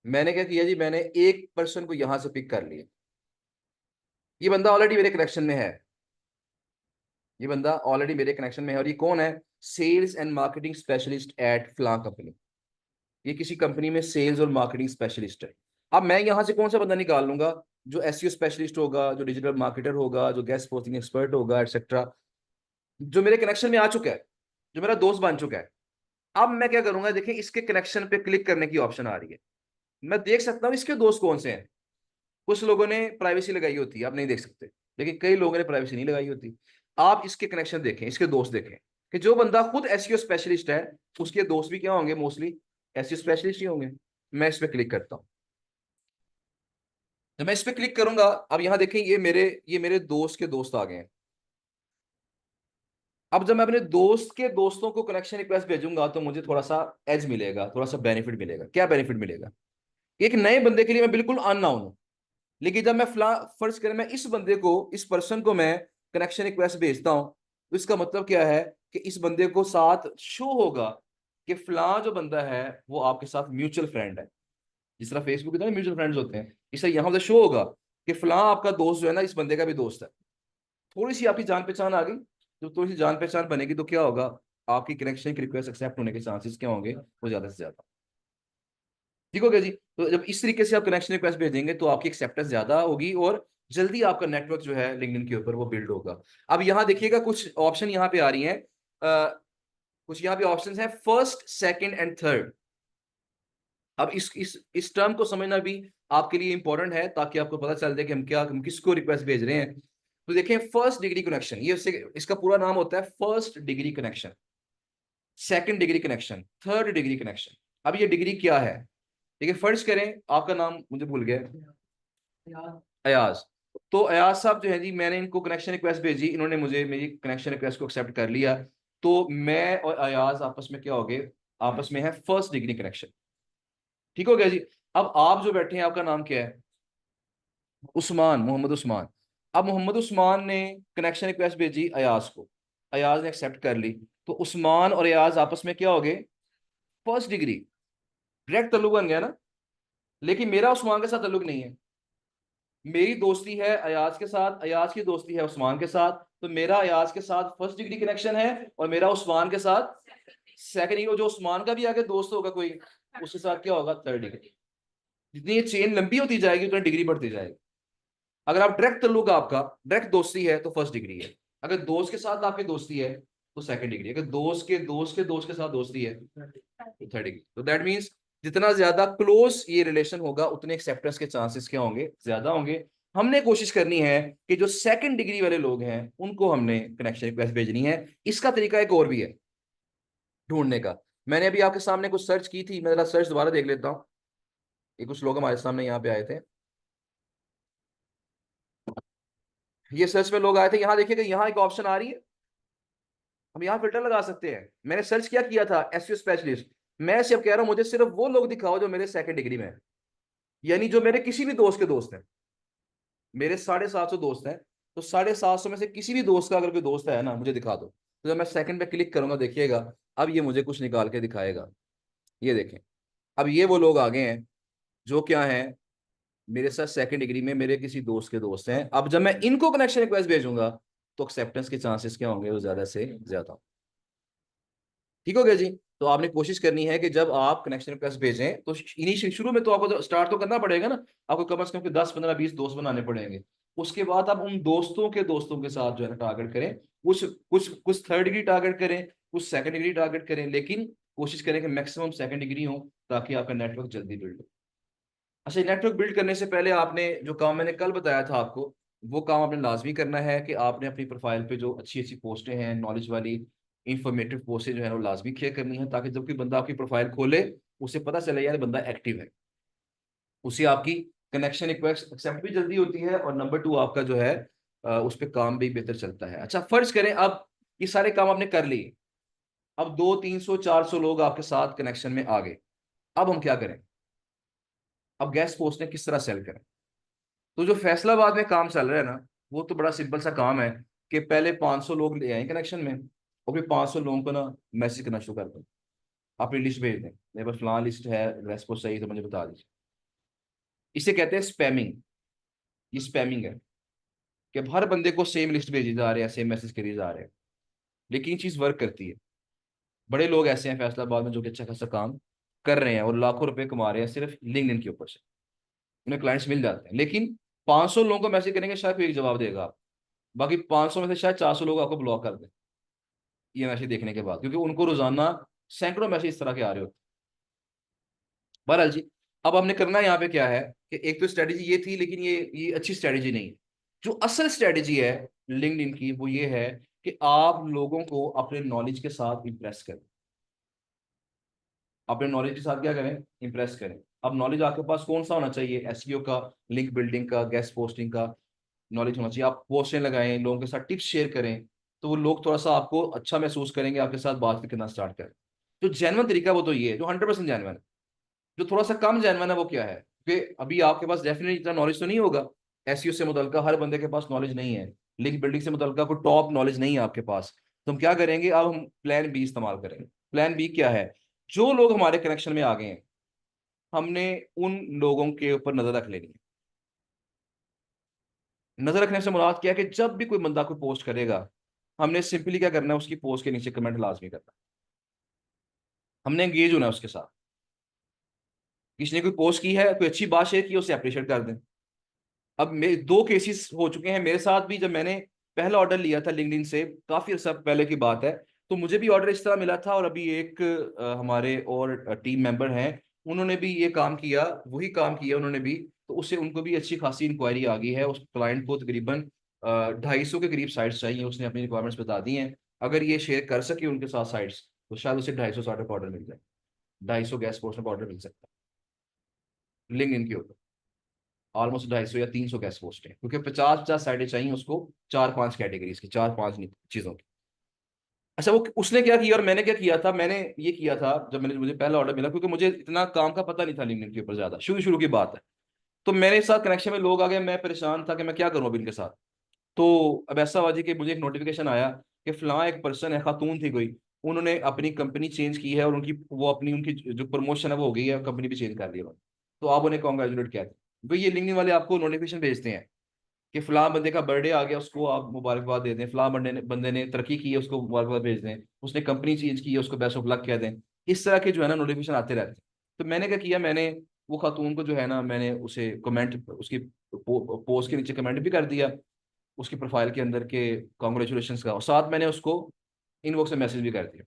मैंने क्या किया जी, मैंने एक पर्सन को यहां से पिक कर लिया। ये बंदा ऑलरेडी मेरे कनेक्शन में है, ये बंदा ऑलरेडी मेरे कनेक्शन में है। और ये कौन है? Sales and marketing specialist at फ्ला कंपनी। ये किसी कंपनी में सेल्स और मार्केटिंग स्पेशलिस्ट है। अब मैं यहां से कौन सा बंदा निकाल लूंगा? जो एसईओ स्पेशलिस्ट होगा, जो डिजिटल मार्केटर होगा, जो गेस्ट पोस्टिंग एक्सपर्ट होगा, एक्सेट्रा, जो मेरे कनेक्शन में आ चुका है, जो मेरा दोस्त बन चुका है। अब मैं क्या करूंगा, देखिए इसके कनेक्शन पे क्लिक करने की ऑप्शन आ रही है। मैं देख सकता हूं इसके दोस्त कौन से हैं। कुछ लोगों ने प्राइवेसी लगाई होती है, आप नहीं देख सकते, लेकिन कई लोगों ने प्राइवेसी नहीं लगाई होती। आप इसके कनेक्शन देखें, इसके दोस्त देखें, कि जो बंदा खुद एसईओ स्पेशलिस्ट है, उसके दोस्त भी क्या होंगे? मोस्टली एसईओ स्पेशलिस्ट ही होंगे। मैं इस पे क्लिक करता हूं। जब मैं इस पे क्लिक करूंगा, अब यहां देखें, ये मेरे दोस्त के दोस्त आ गए हैं। अब जब मैं अपने दोस्त के दोस्तों को कनेक्शन रिक्वेस्ट भेजूंगा, तो मुझे थोड़ा सा एज मिलेगा, थोड़ा सा बेनिफिट मिलेगा। क्या बेनिफिट मिलेगा? एक नए बंदे के लिए मैं बिल्कुल अननोन हूं, लेकिन जब मैं फर्ज करें, मैं इस बंदे को, इस पर्सन को मैं कनेक्शन रिक्वेस्ट भेजता हूं, तो इसका मतलब क्या है कि इस बंदे को साथ शो होगा कि फलां जो बंदा है वो आपके साथ म्यूचुअल फ्रेंड है। जिस तरह फेसबुक की तरह म्यूचुअल फ्रेंड्स होते हैं, इससे यहां से शो होगा कि फलां आपका दोस्त जो है ना, इस बंदे का भी दोस्त है। थोड़ी सी आपकी जान पहचान आ गई। जब थोड़ी सी जान पहचान बनेगी तो क्या होगा? आपकी कनेक्शन की रिक्वेस्ट एक्सेप्ट होने के चांसेस क्या होंगे? वो ज्यादा से ज्यादा। ठीक हो गया जी। तो जब इस तरीके से आप कनेक्शन रिक्वेस्ट भेजेंगे, तो आपकी एक्सेप्टेंस ज्यादा होगी और जल्दी आपका नेटवर्क जो है लिंक्डइन के ऊपर वो बिल्ड होगा। अब यहाँ देखिएगा, कुछ ऑप्शन यहाँ पे आ रही हैं। कुछ यहाँ पे ऑप्शंस हैं, फर्स्ट, सेकंड एंड थर्ड। अब इस टर्म को समझना भी आपके लिए इंपॉर्टेंट है, ताकि आपको पता चल जाए कि हम किसको रिक्वेस्ट भेज रहे हैं। तो देखें, फर्स्ट डिग्री कनेक्शन, ये इसका पूरा नाम होता है first degree connection, second degree connection, third degree connection. अब ये डिग्री क्या है? ठीक है, फर्ज करें, आपका नाम मुझे भूल गया, अयाज। तो अयाज साहब जो है जी, मैंने इनको कनेक्शन रिक्वेस्ट भेजी, इन्होंने मुझे मेरी कनेक्शन रिक्वेस्ट को एक्सेप्ट कर लिया। तो मैं और अयाज आपस में क्या हो गए? आपस में है फर्स्ट डिग्री कनेक्शन। ठीक हो गया जी। अब आप जो बैठे हैं, आपका नाम क्या है? उस्मान, मोहम्मद उस्मान। अब मोहम्मद उस्मान ने कनेक्शन रिक्वेस्ट भेजी अयाज को, अयाज ने एक्सेप्ट कर ली। तो उस्मान और अयाज आपस में क्या हो गए? फर्स्ट डिग्री, डायरेक्ट ताल्लुक बन गया ना। लेकिन मेरा उस्मान के साथ ताल्लुक नहीं है। मेरी दोस्ती है अयाज के साथ, अयाज की दोस्ती है उस्मान के साथ। तो मेरा अयाज के साथ फर्स्ट डिग्री कनेक्शन है, और मेरा उस्मान के साथ सेकंड डिग्री। जो उस्मान का भी आगे दोस्त होगा कोई, उसके साथ क्या होगा? Third degree. जितनी ये चेन लंबी होती जाएगी, उतनी डिग्री बढ़ती जाएगी। अगर आप डायरेक्ट ताल्लुक, आपका डायरेक्ट दोस्ती है, तो फर्स्ट डिग्री है। अगर दोस्त के साथ आपकी दोस्ती है, तो सेकंड डिग्री। अगर दोस्त के साथ दोस्ती है, तो थर्ड डिग्री। तो दैट मीन्स जितना ज्यादा क्लोज ये रिलेशन होगा, उतने एक्सेप्टेंस के चांसेस क्या होंगे? ज्यादा होंगे। हमने कोशिश करनी है कि जो सेकंड डिग्री वाले लोग हैं, उनको हमने कनेक्शन रिक्वेस्ट भेजनी है। इसका तरीका एक और भी है ढूंढने का। मैंने अभी आपके सामने कुछ सर्च की थी, मैं जरा सर्च दोबारा देख लेता हूँ। ये कुछ लोग हमारे सामने यहाँ पे आए थे, ये सर्च में लोग आए थे। यहाँ देखिएगा, यहाँ एक ऑप्शन आ रही है, हम यहाँ फिल्टर लगा सकते हैं। मैंने सर्च क्या किया था? SEO specialist. मैं सिर्फ कह रहा हूँ, मुझे सिर्फ वो लोग दिखाओ जो मेरे सेकंड डिग्री में है, यानी जो मेरे किसी भी दोस्त के दोस्त हैं। मेरे 750 दोस्त हैं, तो 750 में से किसी भी दोस्त का अगर कोई दोस्त है ना, मुझे दिखा दो। तो जब मैं सेकंड पे क्लिक करूंगा, देखिएगा, अब ये मुझे कुछ निकाल के दिखाएगा। ये देखें, अब ये वो लोग आ गए हैं जो क्या है, मेरे साथ सेकंड डिग्री में मेरे किसी दोस्त के दोस्त हैं। अब जब मैं इनको कनेक्शन रिक्वेस्ट भेजूंगा, तो एक्सेप्टेंस के चांसेस क्या होंगे? वो ज्यादा से ज्यादा। ठीक हो गया जी। तो आपने कोशिश करनी है कि जब आप कनेक्शन रिक्वेस्ट भेजें, तो इनिशियल शुरू में तो आपको तो स्टार्ट तो करना पड़ेगा ना। आपको कम से कम 10 15 20 दोस्त बनाने पड़ेंगे। उसके बाद आप उन दोस्तों के साथ जो है ना टारगेट करें। कुछ कुछ कुछ थर्ड डिग्री टारगेट करें, कुछ सेकंड डिग्री टारगेट करें, लेकिन कोशिश करें कि मैक्सिमम सेकंड डिग्री हो, ताकि आपका नेटवर्क जल्दी बिल्ड हो। अच्छा, नेटवर्क बिल्ड करने से पहले आपने जो काम मैंने कल बताया था आपको, वो काम आपने लाजमी करना है कि आपने अपनी प्रोफाइल पे जो अच्छी अच्छी पोस्टें हैं, नॉलेज वाली इंफॉर्मेटिव पोस्टें जो है वो लाजमी शेयर करनी है, ताकि जब कोई बंदा आपकी प्रोफाइल खोले, उसे पता चले यार बंदा एक्टिव है। उसे आपकी कनेक्शन रिक्वेस्ट एक्सेप्ट भी जल्दी होती है, और नंबर टू, आपका जो है उस पर काम भी बेहतर चलता है। अच्छा, फर्ज करें अब ये सारे काम आपने कर लिए। अब 200 300 400 लोग आपके साथ कनेक्शन में आ गए। अब हम क्या करें? अब गेस्ट पोस्ट ने किस तरह सेल करें? तो जो फैसलाबाद में काम चल रहा है ना, वो तो बड़ा सिंपल सा काम है कि पहले 500 लोग ले आए कनेक्शन में, और फिर 500 लोगों को ना मैसेज करना शुरू कर दें, अपनी लिस्ट भेज दें, मेरे पास फलां लिस्ट है, रेस्पॉन्स सही तो मुझे बता दीजिए। इसे कहते हैं स्पैमिंग। ये स्पैमिंग है कि अब हर बंदे को सेम लिस्ट भेजी जा रहे हैं, सेम मैसेज करी जा रहे हैं। लेकिन ये चीज वर्क करती है। बड़े लोग ऐसे हैं फैसलाबाद में जो कि अच्छा खासा काम कर रहे हैं और लाखों रुपए कमा रहे हैं सिर्फ लिंक्डइन के ऊपर से। उन्हें क्लाइंट्स मिल जाते हैं, लेकिन 500 लोगों को मैसेज करेंगे शायद कोई एक जवाब देगा, बाकी 500 में से शायद 400 लोग आपको ब्लॉक कर दें ये मैसेज देखने के बाद, क्योंकि उनको रोजाना सैकड़ों मैसेज इस तरह के आ रहे होते हैं। बहरहाल जी, अब हमने करना यहाँ पे क्या है कि एक तो स्ट्रेटेजी ये थी, लेकिन ये अच्छी स्ट्रेटेजी नहीं है। जो असल स्ट्रेटेजी है लिंक्डइन की वो ये है कि आप लोगों को अपने नॉलेज के साथ इंप्रेस करें। अपने नॉलेज के साथ क्या करें? इंप्रेस करें। अब नॉलेज आपके पास कौन सा होना चाहिए? एसईओ का, लिंक बिल्डिंग का, गेस्ट पोस्टिंग का नॉलेज होना चाहिए। आप पोस्टें लगाएं, लोगों के साथ टिप्स शेयर करें, तो वो लोग थोड़ा सा आपको अच्छा महसूस करेंगे, आपके साथ बातचीत करना स्टार्ट करें। जो जेन्युइन तरीका वो तो ये है, जो 100% जेन्युइन है। जो थोड़ा सा कम जेन्युइन है वो क्या है कि अभी आपके पास डेफिनेटली इतना नॉलेज तो नहीं होगा। एसईओ से मुतल्लिका हर बंदे के पास नॉलेज नहीं है। लिंक बिल्डिंग से मुतल्लिका कोई टॉप नॉलेज नहीं है आपके पास। तो हम क्या करेंगे? अब हम प्लान बी इस्तेमाल करेंगे। प्लान बी क्या है? जो लोग हमारे कनेक्शन में आ गए हैं, हमने उन लोगों के ऊपर नजर रख लेनी है। नजर रखने से मुराद क्या है कि जब भी कोई बंदा कोई पोस्ट करेगा, हमने सिंपली क्या करना है? उसकी पोस्ट के नीचे कमेंट लाजमी करना है। हमने एंगेज होना है उसके साथ। किसी ने कोई पोस्ट की है, कोई अच्छी बात शेयर की है, उसे अप्रिशिएट कर दें। अब मेरे दो केसेस हो चुके हैं मेरे साथ भी। जब मैंने पहला ऑर्डर लिया था लिंक्डइन से, काफी अर्सा पहले की बात है, तो मुझे भी ऑर्डर इस तरह मिला था, और अभी एक हमारे और टीम मेंबर हैं, उन्होंने भी ये काम किया, वही काम किया उन्होंने भी। तो उससे उनको भी अच्छी खासी इंक्वायरी आ गई है। उस क्लाइंट को तकरीबन 250 के करीब साइट्स चाहिए, उसने अपनी रिक्वायरमेंट्स बता दी हैं। अगर ये शेयर कर सके उनके साथ साइट्स, तो शायद उसे 250 साइट का ऑर्डर मिल जाए। 250 गैस पोस्ट का ऑर्डर मिल सकता है लिंक्डइन के ऊपर। ऑलमोस्ट 250 या 300 गैस पोस्ट है, क्योंकि 50-50 साइडें चाहिए उसको, 4-5 कैटेगरीज की, 4-5 चीजों की। अच्छा, वो उसने क्या किया और मैंने क्या किया था? मैंने ये किया था, जब मैंने मुझे पहला ऑर्डर मिला, क्योंकि मुझे इतना काम का पता नहीं था लिंक्डइन के ऊपर ज्यादा, शुरू शुरू की बात है। तो मेरे साथ कनेक्शन में लोग आ गए, मैं परेशान था कि मैं क्या करूं अभी इनके साथ। तो अब ऐसा हुआ जी कि मुझे एक नोटिफिकेशन आया कि फलां एक पर्सन है, खातून थी कोई, उन्होंने अपनी कंपनी चेंज की है, और उनकी वो अपनी उनकी जो प्रमोशन है वो हो गई है, कंपनी भी चेंज कर ली है उन्होंने। तो आप उन्हें कॉन्ग्रेचुलेट कहते हैं। तो ये लिंक्डइन वाले आपको नोटिफिकेशन भेजते हैं कि फलां बंदे का बर्थडे आ गया, उसको आप मुबारकबाद दे दें, फलां बंदे ने तरक्की की है, उसको मुबारकबाद भेज दें, उसने कंपनी चेंज की है, उसको बेस्ट ऑफ लक कह दें। इस तरह के जो है ना नोटिफिकेशन आते रहते हैं। तो मैंने क्या किया, मैंने वो खातून को जो है ना, मैंने उसे कमेंट, उसकी पोस्ट के नीचे कमेंट भी कर दिया, उसकी प्रोफाइल के अंदर के कॉन्ग्रेचुलेशन का, और साथ मैंने उसको इनबॉक्स में मैसेज भी कर दिया।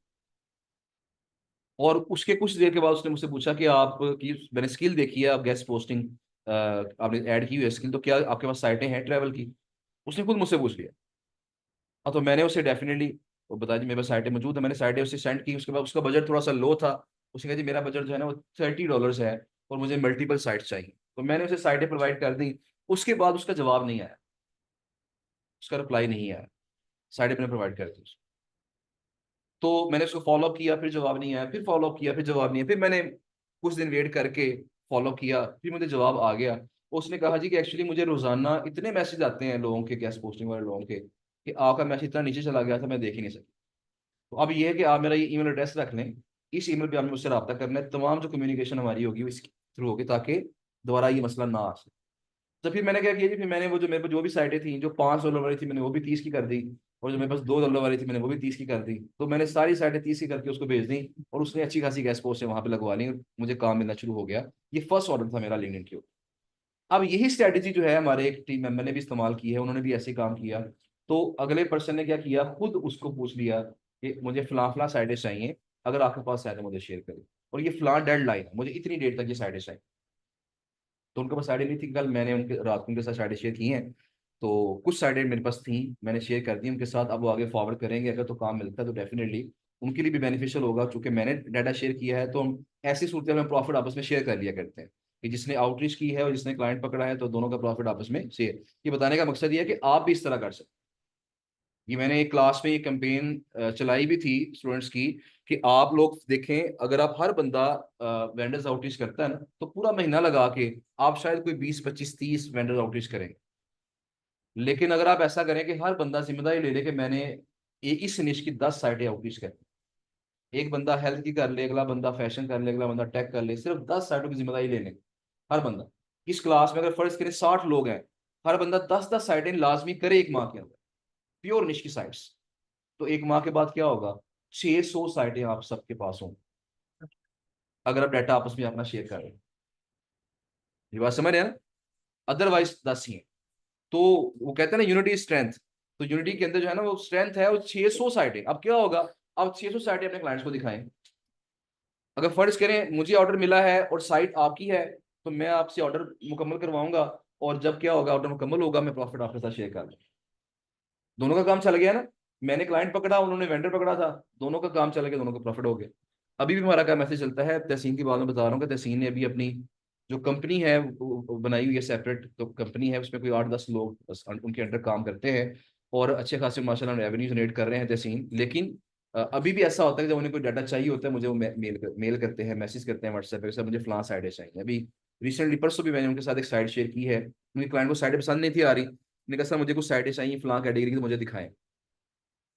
और उसके कुछ देर के बाद उसने मुझसे पूछा कि आप की मैंने स्किल देखी है, आप गेस्ट पोस्टिंग आपने ऐड की हुई है स्किल, तो क्या आपके पास साइटें हैं ट्रैवल की? उसने खुद मुझसे पूछ लिया। हाँ, तो मैंने उसे डेफिनेटली वो बताया जी मेरे पास साइटें मौजूद है, मैंने साइटें उसे सेंड की। उसके बाद उसका बजट थोड़ा सा लो था, उसने कहा जी मेरा बजट जो है ना वो $30 है, और मुझे मल्टीपल साइट्स चाहिए। तो मैंने उसे साइटें प्रोवाइड कर दी। उसके बाद उसका जवाब नहीं आया, उसका रिप्लाई नहीं आया। साइटें मैंने प्रोवाइड कर दी। तो मैंने उसको फॉलो किया, फिर जवाब नहीं आया, फिर फॉलो किया, फिर जवाब नहीं आया, फिर मैंने कुछ दिन वेट करके फॉलो किया, फिर मुझे जवाब आ गया। उसने कहा जी कि एक्चुअली मुझे रोजाना इतने मैसेज आते हैं लोगों के, गेस्ट पोस्टिंग वाले लोगों के, कि आपका मैसेज इतना नीचे चला गया था मैं देख ही नहीं सकता। तो अब ये है कि आप मेरा ये ईमेल एड्रेस रख लें, इस ईमेल पे आपने मुझसे रब्ता करना है, तमाम जो कम्युनिकेशन हमारी होगी वो इसके थ्रू होगी, ताकि दोबारा ये मसला ना आ सके। तो फिर मैंने क्या किया जी, फिर मैंने वो जो मेरे पास जो भी साइटें थी जो $5 वाली थी, मैंने वो भी 30 की कर दी, और जो मेरे पास $2 वाली थी मैंने वो भी 30 की कर दी। तो मैंने सारी साइटें 30 की करके उसको भेज दी, और उसने अच्छी खासी गैस पोस्ट वहां पे लगवा ली, और मुझे काम मिलना शुरू हो गया। ये फर्स्ट ऑर्डर था मेरा लिंक्डइन के ऊपर। अब यही स्ट्रेटेजी जो है हमारे एक टीम मेंबर ने भी इस्तेमाल की है, उन्होंने भी ऐसे ही काम किया। तो अगले पर्सन ने क्या किया, खुद उसको पूछ लिया कि मुझे फलां फलां साइटें चाहिए, अगर आपके पास है तो मुझे शेयर करें, और ये फलां डेडलाइन है, मुझे इतनी डेट तक ये साइटें चाहिए। तो उनके पास साइडें नहीं थी, कल मैंने उनके रात को उनके साथ साइडें शेयर की हैं। तो कुछ साइडें मेरे पास थी, मैंने शेयर कर दी उनके साथ। अब वो आगे फॉरवर्ड करेंगे, अगर तो काम मिलता है तो डेफिनेटली उनके लिए भी बेनिफिशियल होगा, क्योंकि मैंने डाटा शेयर किया है। तो हम ऐसी सूरत में प्रॉफिट आपस में शेयर कर लिया करते हैं, कि जिसने आउटरीच की है और जिसने क्लाइंट पकड़ा है, तो दोनों का प्रॉफिट आपस में शेयर। ये बताने का मकसद ये है कि आप भी इस तरह कर सकते ये मैंने एक क्लास में ये कैंपेन चलाई भी थी स्टूडेंट्स की, कि आप लोग देखें, अगर आप हर बंदा वेंडर्स आउटरीच करता है ना, तो पूरा महीना लगा के आप शायद कोई 20 25 30 वेंडर्स आउटरीच करेंगे। लेकिन अगर आप ऐसा करें कि हर बंदा जिम्मेदारी ले ले कि मैंने इस निश की 10 साइटें आउटरीच कर, एक बंदा हेल्थ की कर ले, अगला बंदा फैशन कर ले, अगला बंदा टेक कर ले, सिर्फ 10 साइटों की जिम्मेदारी लेने, हर बंदा। इस क्लास में अगर फर्ज करें 60 लोग हैं, हर बंदा 10 10 साइटें लाजमी करे एक माह के अंदर, प्योर निश की साइट्स। तो एक माह के बाद क्या होगा, 600 साइटें आप सबके पास होंगी, अगर आप डाटा आपस में अपना शेयर कर रहे हैं। ये बात समझ रहे हैं ना? अदरवाइज 10 ही है। तो वो कहते हैं ना यूनिटी स्ट्रेंथ, तो यूनिटी के अंदर जो है ना वो स्ट्रेंथ है वो 600 साइटें। अब क्या होगा, आप 600 साइटें अपने क्लाइंट्स को दिखाएं। अगर फर्ज करें मुझे ऑर्डर मिला है और साइट आपकी है, तो मैं आपसे ऑर्डर मुकम्मल करवाऊंगा, और जब क्या होगा ऑर्डर मुकम्मल होगा, मैं प्रॉफिट आपके साथ शेयर कर दूँ। दोनों का काम चल गया ना, मैंने क्लाइंट पकड़ा, उन्होंने वेंडर पकड़ा था, दोनों का काम चल गया, दोनों को प्रॉफिट हो गया। अभी भी हमारा क्या मैसेज चलता है, तहसीन की बात में बता रहा हूँ कि तहसीन ने अभी अपनी जो कंपनी है वो बनाई हुई है सेपरेट, तो कंपनी है उसमें कोई 8 10 लोग बस उनके अंडर काम करते हैं, और अच्छे खासे माशाल्लाह रेवेन्यू जनरेट कर रहे हैं तहसीन। लेकिन अभी भी ऐसा होता है कि जब उन्हें कोई डाटा चाहिए होता है, मुझे वो मेल करते हैं, मैसेज करते हैं व्हाट्सएप पे, सर मुझे फलां साइडें चाहिए। अभी रिसेंटली परसों भी मैंने उनके साथ एक साइट शेयर की है, उनके क्लाइंट को साइडें पसंद नहीं थी आ रही, मैंने कहा सर मुझे कुछ साइटें चाहिए फलां कैटेगरी की, तो मुझे दिखाएं।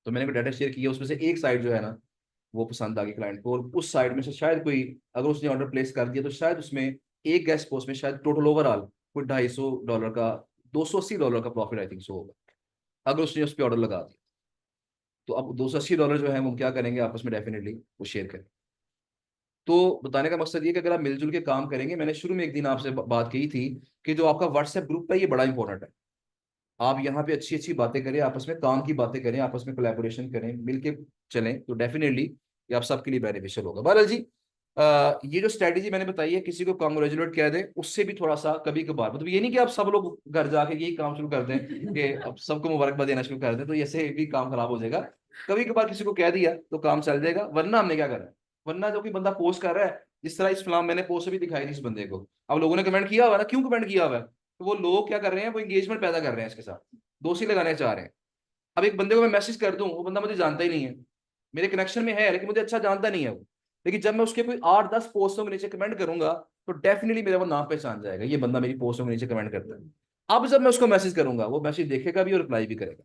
तो मैंने कोई डाटा शेयर किया, उसमें से एक साइट जो है ना वो पसंद आ गई क्लाइंट को, और उस साइट में से शायद कोई, अगर उसने ऑर्डर प्लेस कर दिया तो शायद उसमें एक गेस्ट पोस्ट में शायद टोटल ओवरऑल कोई $250 का, $280 का प्रॉफिट आई थिंक सो होगा, अगर उसने उस पर ऑर्डर लगा दिया। तो अब $280 जो है वो हम क्या करेंगे आपस में, डेफिनेटली वो शेयर करें। तो बताने का मकसद ये कि अगर आप मिलजुल के काम करेंगे, मैंने शुरू में एक दिन आपसे बात की थी कि जो आपका व्हाट्सएप ग्रुप है ये बड़ा इंपॉर्टेंट है। आप यहाँ पे अच्छी अच्छी बातें करें, आपस में काम की बातें करें, आपस में कोलैबोरेशन करें, मिलके चलें, तो डेफिनेटली ये आप सबके लिए बेनिफिशियल होगा। बहरहाल जी, ये जो स्ट्रैटेजी मैंने बताई है, किसी को कॉन्ग्रेचुलेट कह दें, उससे भी थोड़ा सा कभी कभार, मतलब ये नहीं कि आप सब लोग घर जाके यही काम शुरू कर दें कि अब सबको मुबारकबाद देना शुरू कर दें, तो ऐसे भी काम खराब हो जाएगा। कभी कभार किसी को कह दिया तो काम चल जाएगा, वरना हमने क्या करना है, वरना जो कि बंदा पोस्ट कर रहा है, जिस तरह इस फिल्म मैंने पोस्ट भी दिखाई थी इस बंदे को, अब लोगों ने कमेंट किया हुआ है ना, क्यों कमेंट किया हुआ है, तो वो लोग क्या कर रहे हैं, वो इंगेजमेंट पैदा कर रहे हैं इसके साथ, दोस्ती लगाने चाह रहे हैं। अब एक बंदे को मैं मैसेज कर दूं, वो बंदा मुझे जानता ही नहीं है, मेरे कनेक्शन में है लेकिन मुझे अच्छा जानता नहीं है वो, लेकिन जब मैं उसके कोई 8 10 पोस्टों के नीचे कमेंट करूंगा, तो डेफिनेटली मेरा वो नाम पहचान जाएगा, ये बंदा मेरी पोस्टों के नीचे कमेंट करता है। अब जब मैं उसको मैसेज करूंगा, वो मैसेज देखेगा भी और रिप्लाई भी करेगा।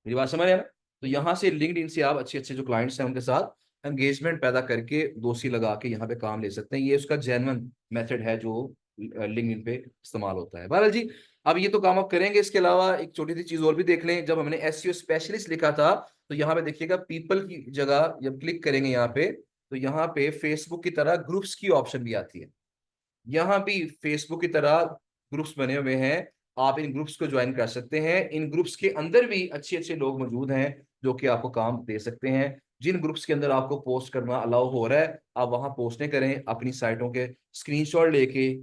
मेरी बात समझ है ना? तो यहाँ से लिंक्ड इन से आप अच्छे अच्छे जो क्लाइंट्स हैं उनके साथ एंगेजमेंट पैदा करके दोस्ती लगा के यहाँ पे काम ले सकते हैं। ये उसका जेन्युइन मेथड है जो लिंक्ड इन पे इस्तेमाल होता है। बहरहाल जी, अब ये तो काम आप करेंगे, इसके अलावा एक छोटी सी चीज और भी देख लें। जब हमने एसईओ स्पेशलिस्ट लिखा था, तो यहाँ पे देखिएगा पीपल की जगह जब क्लिक करेंगे यहाँ पे, तो यहाँ पे फेसबुक की तरह ग्रुप्स की ऑप्शन भी आती है। यहाँ भी फेसबुक की तरह ग्रुप्स बने हुए हैं, आप इन ग्रुप्स को ज्वाइन कर सकते हैं। इन ग्रुप्स के अंदर भी अच्छे अच्छे लोग मौजूद हैं जो कि आपको काम दे सकते हैं। जिन ग्रुप्स के अंदर आपको पोस्ट करना अलाउ हो रहा है, आप वहां पोस्टें करें अपनी साइटों के स्क्रीनशॉट लेके,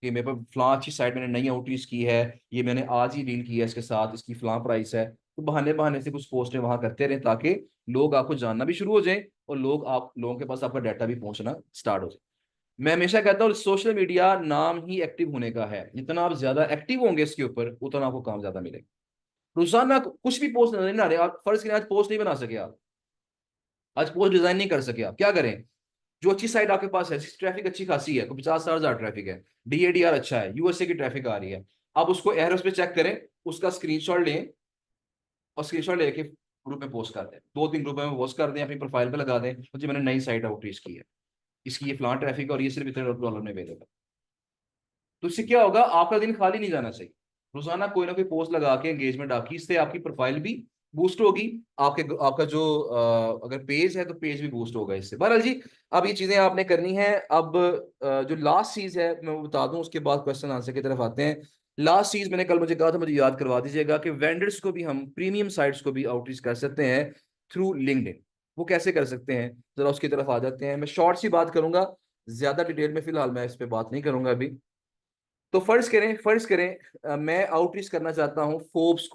कि मेरे पास फलां अच्छी साइट मैंने नई आउटरीच की है, ये मैंने आज ही डील की है इसके साथ, इसकी फलां प्राइस है। तो बहाने बहाने से कुछ पोस्टें वहां करते रहें, ताकि लोग आपको जानना भी शुरू हो जाए, और लोगों के पास आपका डाटा भी पहुंचना स्टार्ट हो जाए। मैं हमेशा कहता हूँ सोशल मीडिया नाम ही एक्टिव होने का है, जितना आप ज्यादा एक्टिव होंगे इसके ऊपर, उतना आपको काम ज्यादा मिलेगा। रोजाना कुछ भी पोस्ट नहीं बना रहे आप, फर्ज करें आज पोस्ट नहीं बना सके आप, आज पोस्ट डिजाइन नहीं कर सके, आप क्या करें? जो अच्छी साइट आपके पास है, जिसकी ट्रैफिक अच्छी खासी है, 50 60 हजार ट्रैफिक है, डीएडीआर अच्छा है, यूएसए की ट्रैफिक आ रही है, आप उसको एरोस पे चेक करें, उसका स्क्रीनशॉट लें, और स्क्रीनशॉट लेके ग्रुप में पोस्ट कर दें, 2 3 ग्रुप में पोस्ट कर दें, अपनी प्रोफाइल पे लगा दें, तो जी मैंने नई साइट आउटरीच की है, इसकी ये फ्लान ट्रैफिक और ये सिर्फ इतने डॉलर में अवेलेबल। तो इससे क्या होगा, आपका दिन खाली नहीं जाना चाहिए, रोजाना कोई ना कोई पोस्ट लगा के एंगेजमेंट आपकी, इससे आपकी प्रोफाइल भी बूस्ट होगी, आपके आपका जो अगर पेज है तो पेज भी बूस्ट होगा इससे। बहरहाल जी, अब ये चीजें आपने करनी है। अब जो लास्ट चीज है मैं वो बता दूं, उसके बाद क्वेश्चन आंसर की तरफ आते हैं। लास्ट चीज मैंने कल मुझे कहा था, मुझे याद करवा दीजिएगा, कि वेंडर्स को भी हम प्रीमियम साइट्स को भी आउटरीच कर सकते हैं थ्रू लिंक्डइन। वो कैसे कर सकते हैं, जरा उसकी तरफ आ जाते हैं। मैं शॉर्ट सी बात करूंगा, ज्यादा डिटेल में फिलहाल मैं इस पे बात नहीं करूंगा अभी। तो फर्ज करें मैं आउटरीच करना चाहता हूं फोर्ब्स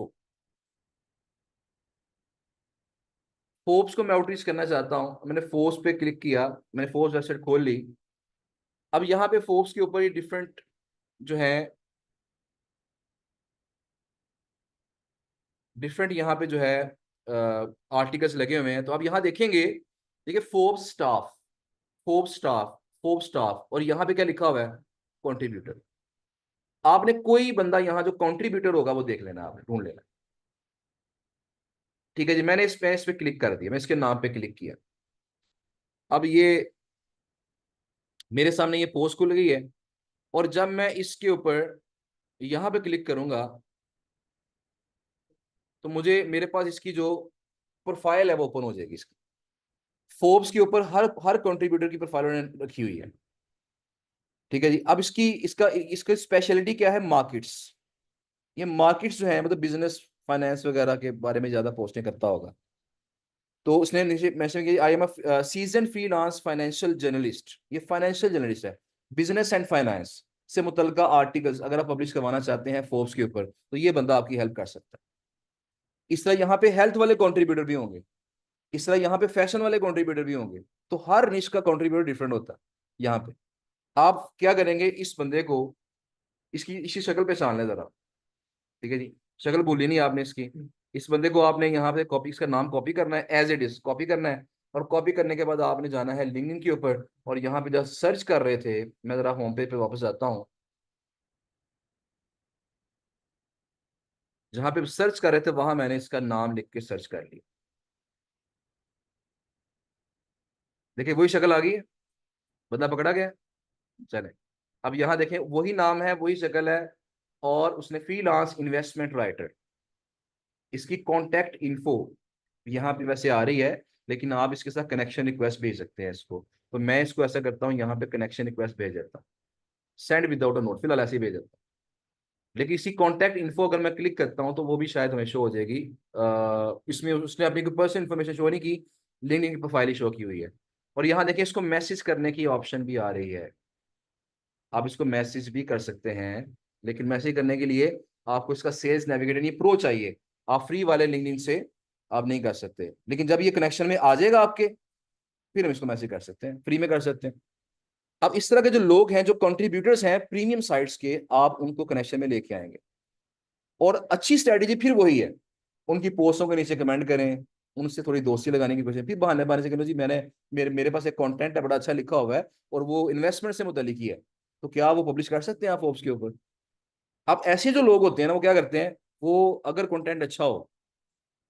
को, मैं आउटरीच करना चाहता हूं। मैंने फोर्ब्स पे क्लिक किया, मैंने फोर्ब्स वेबसाइट खोल ली। अब यहाँ पे फोर्ब्स के ऊपर ये डिफरेंट जो है डिफरेंट यहाँ पे जो है आर्टिकल्स लगे हुए हैं। तो आप यहाँ देखेंगे, देखिए Forbes staff, Forbes staff, Forbes staff, और यहाँ पे क्या लिखा हुआ है, कंट्रीब्यूटर। आपने कोई बंदा यहाँ जो कंट्रीब्यूटर होगा वो देख लेना, आपने ढूंढ लेना। ठीक है जी, मैंने इस पे क्लिक कर दिया, मैं इसके नाम पे क्लिक किया। अब ये मेरे सामने ये पोस्ट खुल गई है, और जब मैं इसके ऊपर यहाँ पे क्लिक करूंगा तो मुझे, मेरे पास इसकी जो प्रोफाइल है वो ओपन हो जाएगी इसकी। फोर्ब्स के ऊपर हर हर कंट्रीब्यूटर की प्रोफाइल उन्होंने रखी हुई है। ठीक है जी, अब इसकी इसका इसका स्पेशलिटी क्या है, मार्केट्स। ये मार्केट्स जो है, मतलब बिजनेस फाइनेंस वगैरह के बारे में ज्यादा पोस्टें करता होगा। तो उसने नीचे मेंशन किया, I am a season freelance financial journalist. ये फाइनेंशियल जर्नलिस्ट है, बिजनेस एंड फाइनेंस से मुतल्लिका आर्टिकल्स अगर आप पब्लिश करवाना चाहते हैं फोर्ब्स के ऊपर, तो ये बंदा आपकी हेल्प कर सकता है। इस तरह यहाँ पे हेल्थ वाले कंट्रीब्यूटर भी होंगे, इस तरह यहाँ पे फैशन वाले कंट्रीब्यूटर भी होंगे। तो हर निश का कंट्रीब्यूटर डिफरेंट होता है। यहाँ पे आप क्या करेंगे, इस बंदे को इसकी इसकी शक्ल पहचान लें जरा। ठीक है जी, शक्ल भूली नहीं आपने इसकी। इस बंदे को आपने यहाँ पे कॉपी, इसका नाम कॉपी करना है, एज इट इज कॉपी करना है। और कॉपी करने के बाद आपने जाना है लिंक्डइन के ऊपर, और यहाँ पे जब सर्च कर रहे थे, मैं जरा होम पेज पे वापस जाता हूँ, जहाँ पे सर्च कर रहे थे वहां मैंने इसका नाम लिख के सर्च कर लिया। देखिए वही शक्ल आ गई है, बंदा पकड़ा गया। चले, अब यहाँ देखें, वही नाम है, वही शक्ल है, और उसने फ्रीलांस इन्वेस्टमेंट राइटर। इसकी कॉन्टैक्ट इन्फो यहाँ पे वैसे आ रही है, लेकिन आप इसके साथ कनेक्शन रिक्वेस्ट भेज सकते हैं इसको। तो मैं इसको ऐसा करता हूँ, यहाँ पे कनेक्शन रिक्वेस्ट भेज देता हूँ, सेंड विदाउट अ नोट, फिलहाल ऐसे ही भेज देता हूँ। लेकिन इसी कॉन्टैक्ट इन्फो अगर मैं क्लिक करता हूँ तो वो भी शायद हमें शो हो जाएगी। इसमें उसने अपनी कोई पर्सनल इन्फॉर्मेशन शो नहीं की, लिंक्डइन की प्रोफाइल ही शो की हुई है। और यहाँ देखिए, इसको मैसेज करने की ऑप्शन भी आ रही है, आप इसको मैसेज भी कर सकते हैं। लेकिन मैसेज करने के लिए आपको इसका सेल्स नेविगेटर यानी प्रो चाहिए। आप फ्री वाले लिंक्डइन से आप नहीं कर सकते, लेकिन जब ये कनेक्शन में आ जाएगा आपके, फिर हम इसको मैसेज कर सकते हैं, फ्री में कर सकते हैं। अब इस तरह के जो लोग हैं, जो कंट्रीब्यूटर्स हैं प्रीमियम साइट्स के, आप उनको कनेक्शन में लेके आएंगे। और अच्छी स्ट्रेटेजी फिर वही है, उनकी पोस्टों के नीचे कमेंट करें, उनसे थोड़ी दोस्ती लगाने की कोशिश, फिर बहाने बहाने से कहो जी मैंने, मेरे पास एक कंटेंट है बड़ा अच्छा लिखा हुआ है, और वो इन्वेस्टमेंट से मुतल्लिक ही है, तो क्या वो पब्लिश कर सकते हैं आप फोर्ब्स के ऊपर। अब ऐसे जो लोग होते हैं ना, वो क्या करते हैं, वो अगर कंटेंट अच्छा हो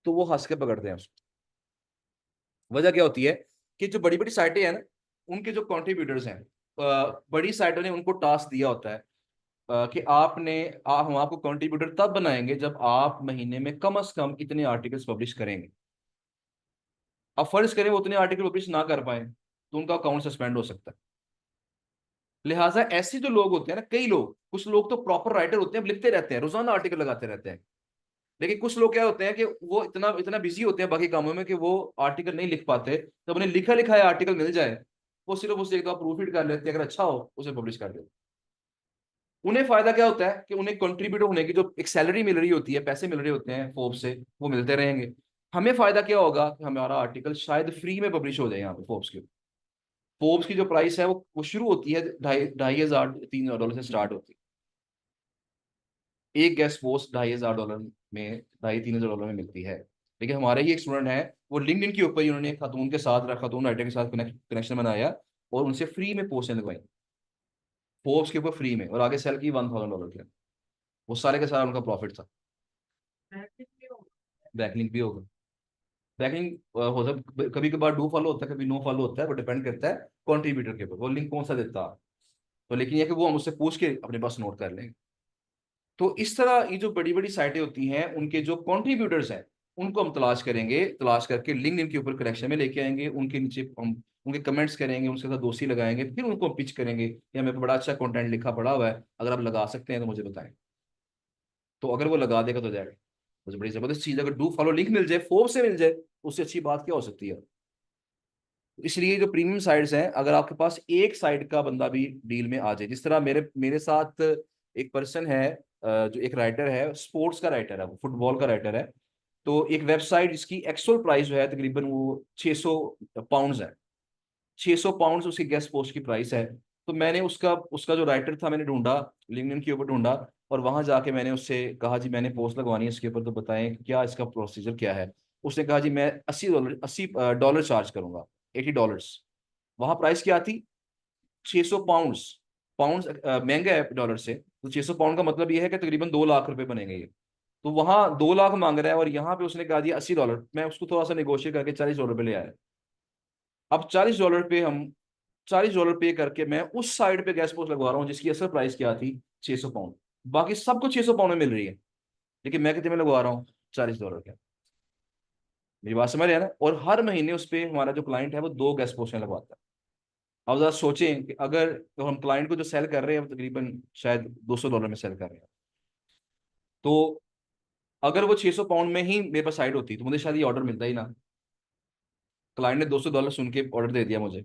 तो वो हंस के पकड़ते हैं उसको। वजह क्या होती है कि जो बड़ी बड़ी साइटें हैं ना, उनके जो कंट्रीब्यूटर्स हैं, बड़ी साइटों ने उनको टास्क दिया होता है कि हम आपको कंट्रीब्यूटर तब बनाएंगे जब आप महीने में कम से कम इतने आर्टिकल्स पब्लिश करेंगे। अब फर्ज करें वो उतने आर्टिकल पब्लिश ना कर पाए, तो उनका अकाउंट सस्पेंड हो सकता है। लिहाजा ऐसे जो लोग होते हैं ना, कई लोग, कुछ लोग तो प्रॉपर राइटर होते हैं, लिखते रहते हैं, रोजाना आर्टिकल लगाते रहते हैं। लेकिन कुछ लोग क्या होते हैं कि वो इतना इतना बिजी होते हैं बाकी कामों में कि वो आर्टिकल नहीं लिख पाते। तो उन्हें लिखा लिखा आर्टिकल मिल जाए, वो सिर्फ उसे एक दो प्रूफ रीड कर लेते हैं, अगर अच्छा हो उसे पब्लिश कर देते हैं। उन्हें फायदा क्या होता है कि उन्हें कंट्रीब्यूटर होने की जो एक सैलरी मिल रही होती है, पैसे मिल रहे होते हैं फोर्ब्स से, वो मिलते रहेंगे। हमें फायदा क्या होगा कि हमारा आर्टिकल शायद फ्री में पब्लिश हो जाए यहाँ पे फोर्ब्स के। फोर्ब्स की जो प्राइस है वो शुरू होती है 2,500 $3,000 से स्टार्ट होती है। एक गेस्ट पोस्ट $2,500 में, 2,500 $3,000 में मिलती है। लेकिन हमारे ही एक स्टूडेंट है, वो लिंक्डइन के ऊपर ही उन्होंने एक खातून के साथ, खातून राइटर के साथ कनेक्शन बनाया, और उनसे फ्री में पोस्टें लगवाई फोर्ब्स के ऊपर, फ्री में, और आगे सेल की $1,000 के। वो सारे का सारा उनका प्रॉफिट था। बैकलिंक भी होगा, बैकलिंक हो सकता, कभी कभार डू फॉलो होता है, कभी नो फॉलो होता है, वो डिपेंड करता है कंट्रीब्यूटर के ऊपर, वो लिंक कौन सा देता है। तो लेकिन ये कि वो हम उससे पूछ के अपने पास नोट कर लेंगे। तो इस तरह ये जो बड़ी बड़ी साइटें होती हैं, उनके जो कंट्रीब्यूटर्स हैं, उनको हम तलाश करेंगे, तलाश करके लिंक्डइन के ऊपर कनेक्शन में लेके आएंगे, उनके नीचे हम उनके कमेंट्स करेंगे, उनके साथ दोस्ती लगाएंगे, फिर उनको पिच करेंगे कि हमें बड़ा अच्छा कंटेंट लिखा पड़ा हुआ है, अगर आप लगा सकते हैं तो मुझे बताएं। तो अगर वो लगा देगा तो जाएगा, मुझे बड़ी जबरदस्त चीज, अगर डू फॉलो लिंक मिल जाए, फोर्स से मिल जाए, तो उससे अच्छी बात क्या हो सकती है। इसलिए जो प्रीमियम साइट्स हैं, अगर आपके पास एक साइड का बंदा भी डील में आ जाए, जिस तरह मेरे मेरे साथ एक पर्सन है, जो एक राइटर है, स्पोर्ट्स का राइटर है, वो फुटबॉल का राइटर है। तो एक वेबसाइट जिसकी एक्चुअल प्राइस जो है तकरीबन वो 600 पाउंड है, 600 पाउंड उसकी गेस्ट पोस्ट की प्राइस है। तो मैंने उसका उसका जो राइटर था मैंने ढूंढा, लिंक्डइन के ऊपर ढूंढा, और वहां जाके मैंने उससे कहा जी मैंने पोस्ट लगवानी है इसके ऊपर, तो बताएं क्या इसका प्रोसीजर क्या है। उसने कहा जी मैं $80 $80 चार्ज करूंगा, $80। वहां प्राइस क्या थी, 600 पाउंड। पाउंड महंगा है डॉलर से, तो 600 पाउंड का मतलब ये है कि तकरीबन 2 लाख रुपए बनेंगे ये। तो वहां 2 लाख मांग रहा है, और यहाँ पे उसने कहा दिया $80। मैं उसको थोड़ा सा नेगोशिएट करके $40 पे ले आया। अब $40 पे हम $40 पे करके मैं उस साइड पे गैस पोस्ट लगवा रहा हूँ जिसकी असल प्राइस क्या थी, 600 पाउंड। बाकी सबको 600 पाउंड में मिल रही है, लेकिन मैं कितने में लगवा रहा हूँ, $40 के। मेरी बात समझ रहे हैं ना। और हर महीने उस पे हमारा जो क्लाइंट है वो 2 गैस पोस्टें लगवाता है। अब जरा सोचें कि अगर तो हम क्लाइंट को जो सेल कर रहे हैं वो तकरीबन शायद $200 में सेल कर रहे हैं, तो अगर वो 600 पाउंड में ही मेरे पास साइड होती तो मुझे शायद ये ऑर्डर मिलता ही ना। क्लाइंट ने $200 सुन के ऑर्डर दे दिया मुझे।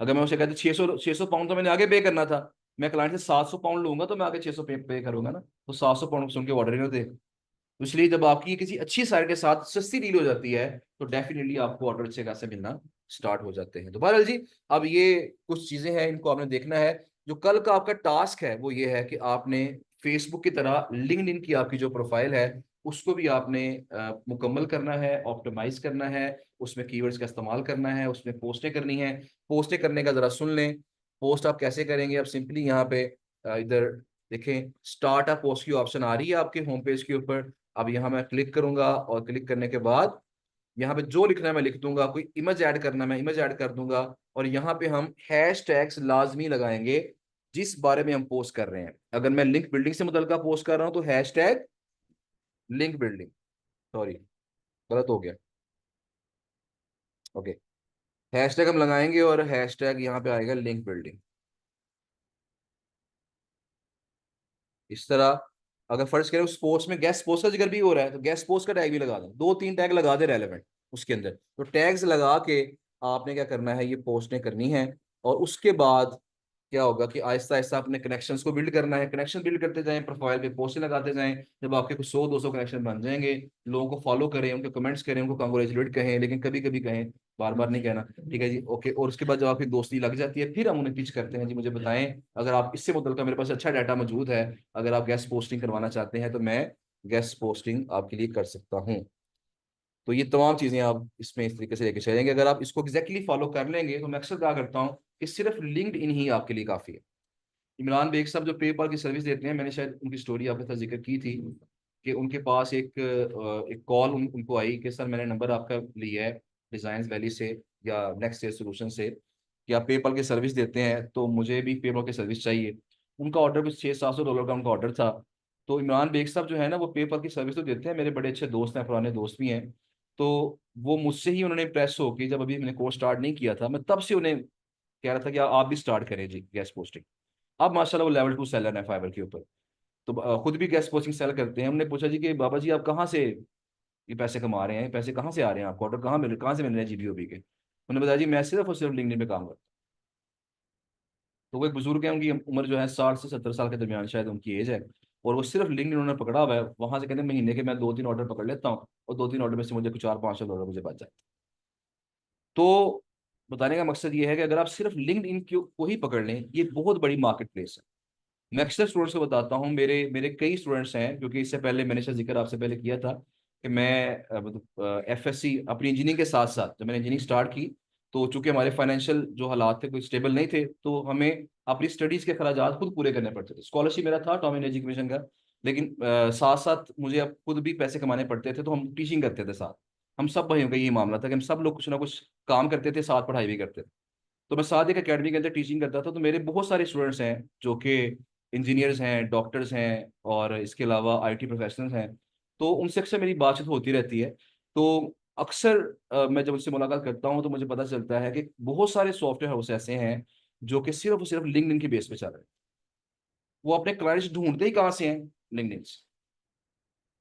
अगर मैं उसे कहता 600 पाउंड तो मैंने आगे पे करना था, मैं क्लाइंट से 700 पाउंड लूंगा तो मैं आगे 600 पे करूंगा ना, तो 700 पाउंड सुन के ऑर्डर ही ना दे। तो इसलिए जब आपकी किसी अच्छी साइट के साथ सस्ती डील हो जाती है तो डेफिनेटली आपको ऑर्डर अच्छे खासे मिलना स्टार्ट हो जाते हैं। तो बहरहाल जी, अब ये कुछ चीजें हैं, इनको आपने देखना है। जो कल का आपका टास्क है वो ये है कि आपने फेसबुक की तरह लिंक्डइन की आपकी जो प्रोफाइल है उसको भी आपने मुकम्मल करना है, ऑप्टिमाइज करना है, उसमें कीवर्ड्स का इस्तेमाल करना है, उसमें पोस्टें करनी है। पोस्टें करने का जरा सुन लें। पोस्ट आप कैसे करेंगे, आप सिंपली यहाँ पे इधर देखें, स्टार्ट अ पोस्ट की ऑप्शन आ रही है आपके होम पेज के ऊपर। अब यहाँ मैं क्लिक करूंगा, और क्लिक करने के बाद यहाँ पे जो लिखना है मैं लिख दूंगा, कोई इमेज ऐड करना है मैं इमेज ऐड कर दूंगा। और यहाँ पे हम हैश टैग्स लाजमी लगाएंगे जिस बारे में हम पोस्ट कर रहे हैं। अगर मैं लिंक बिल्डिंग से मुतल्लिका पोस्ट कर रहा हूँ तो hash tag link building, sorry गलत हो गया, ओके। हैश टैग हम लगाएंगे और हैश टैग यहाँ पे आएगा लिंक बिल्डिंग, इस तरह। अगर फर्ज करें उस पोस्ट में गेस्ट पोस्ट का जिक्र भी हो रहा है तो गेस्ट पोस्ट का टैग भी लगा दें, 2-3 टैग लगा दे रेलेवेंट उसके अंदर। तो टैग्स लगा के आपने क्या करना है, ये पोस्टें करनी है। और उसके बाद क्या होगा कि आहिस्ता आहिस्ता अपने कनेक्शंस को बिल्ड करना है, कनेक्शन बिल्ड करते जाएं, प्रोफाइल पे पोस्टें लगाते जाएं। जब आपके कुछ 100-200 कनेक्शन बन जाएंगे, लोगों को फॉलो करें, उनके कमेंट्स करें, उनको कांग्रेचुलेट कहें, लेकिन कभी कभी कहें, बार बार नहीं कहना, ठीक है जी, ओके। और उसके बाद जब आपकी दोस्ती लग जाती है फिर हम उन्हें पिच करते हैं, जी मुझे बताएं अगर आप इससे मुतल्लिका, मेरे पास अच्छा डाटा मौजूद है, अगर आप गेस्ट पोस्टिंग करवाना चाहते हैं तो मैं गेस्ट पोस्टिंग आपके लिए कर सकता हूँ। तो ये तमाम चीजें आप इसमें इस तरीके से लेके चलेंगे। अगर आप इसको एग्जैक्टली फॉलो कर लेंगे तो मैं अक्सर क्या करता हूँ कि सिर्फ लिंक्ड इन ही आपके लिए काफी है। इमरान बेग साहब जो पेपाल की सर्विस देते हैं, मैंने शायद उनकी स्टोरी आपके साथ जिक्र की थी कि उनके पास एक कॉल उनको आई कि सर मैंने नंबर आपका लिया है डिजाइन वैली से या नेक्स्ट ईयर सोल्यूशन से कि आप पेपाल की सर्विस देते हैं, तो मुझे भी पेपाल की सर्विस चाहिए। उनका ऑर्डर भी $600-700 का उनका ऑर्डर था। तो इमरान बेग साहब जो है ना वो पेपाल की सर्विस तो देते हैं, मेरे बड़े अच्छे दोस्त हैं, पुराने दोस्त भी हैं। तो वो मुझसे ही उन्होंने इम्प्रेस हो कि जब अभी मैंने कोर्स स्टार्ट नहीं किया था, मैं तब से उन्हें कह रहा था कि आप भी स्टार्ट करें जी गैस पोस्टिंग। अब माशाल्लाह वो लेवल 2 सेलर है फाइबर के ऊपर। तो खुद भी गैस पोस्टिंग सेल करते हैं। हमने पूछा जी कि बाबा जी आप कहाँ से ये पैसे कमा रहे हैं, पैसे कहाँ से आ रहे हैं आपको, ऑर्डर कहाँ से मिल रहे हैं जीबीओबी के। उन्होंने बताया जी मैं सिर्फ और सिर्फ लिंक्डइन पे काम करता हूं। तो वो एक बुजुर्ग है, उनकी उम्र जो है 60 से 70 साल के दरमियान शायद उनकी एज है। और वो सिर्फ लिंक्डइन उन्होंने पकड़ा हुआ है, वहां से कहते हैं महीने के मैं 2-3 ऑर्डर पकड़ लेता हूँ, और 2-3 ऑर्डर में से मुझे कुछ $400-500 मुझे बच जाए। तो बताने का मकसद ये है कि अगर आप सिर्फ लिंक्डइन को ही पकड़ लें, ये बहुत बड़ी मार्केट प्लेस है। मैं अक्सर स्टूडेंट्स को बताता हूँ, मेरे मेरे कई स्टूडेंट्स हैं, क्योंकि इससे पहले मैंने शायद जिक्र आपसे पहले किया था कि मैं मतलब एफएससी अपनी इंजीनियरिंग के साथ साथ जब मैंने इंजीनियरिंग स्टार्ट की, तो चूंकि हमारे फाइनेंशियल जो हालात थे कोई स्टेबल नहीं थे, तो हमें अपनी स्टडीज के खर्चात खुद पूरे करने पड़ते थे। स्कॉलरशिप मेरा था टॉम एंड एजुकेशन का, लेकिन साथ साथ मुझे अब खुद भी पैसे कमाने पड़ते थे, तो हम टीचिंग करते थे साथ। हम सब भाइयों का ये मामला था कि हम सब लोग कुछ ना कुछ काम करते थे, साथ पढ़ाई भी करते थे। तो मैं साथ एक अकेडमी के अंदर टीचिंग करता था, तो मेरे बहुत सारे स्टूडेंट्स हैं जो कि इंजीनियर्स हैं, डॉक्टर्स हैं, और इसके अलावा आईटी प्रोफेशनल्स हैं। तो उनसे अक्सर मेरी बातचीत होती रहती है। तो अक्सर मैं जब उनसे मुलाकात करता हूँ तो मुझे पता चलता है कि बहुत सारे सॉफ्टवेयर हाउस ऐसे हैं जो कि सिर्फ और सिर्फ लिंक्डइन के बेस पे चल रहे हैं। वो अपने क्लाइंट्स ढूंढते ही कहाँ से हैं, लिंक्डइन से।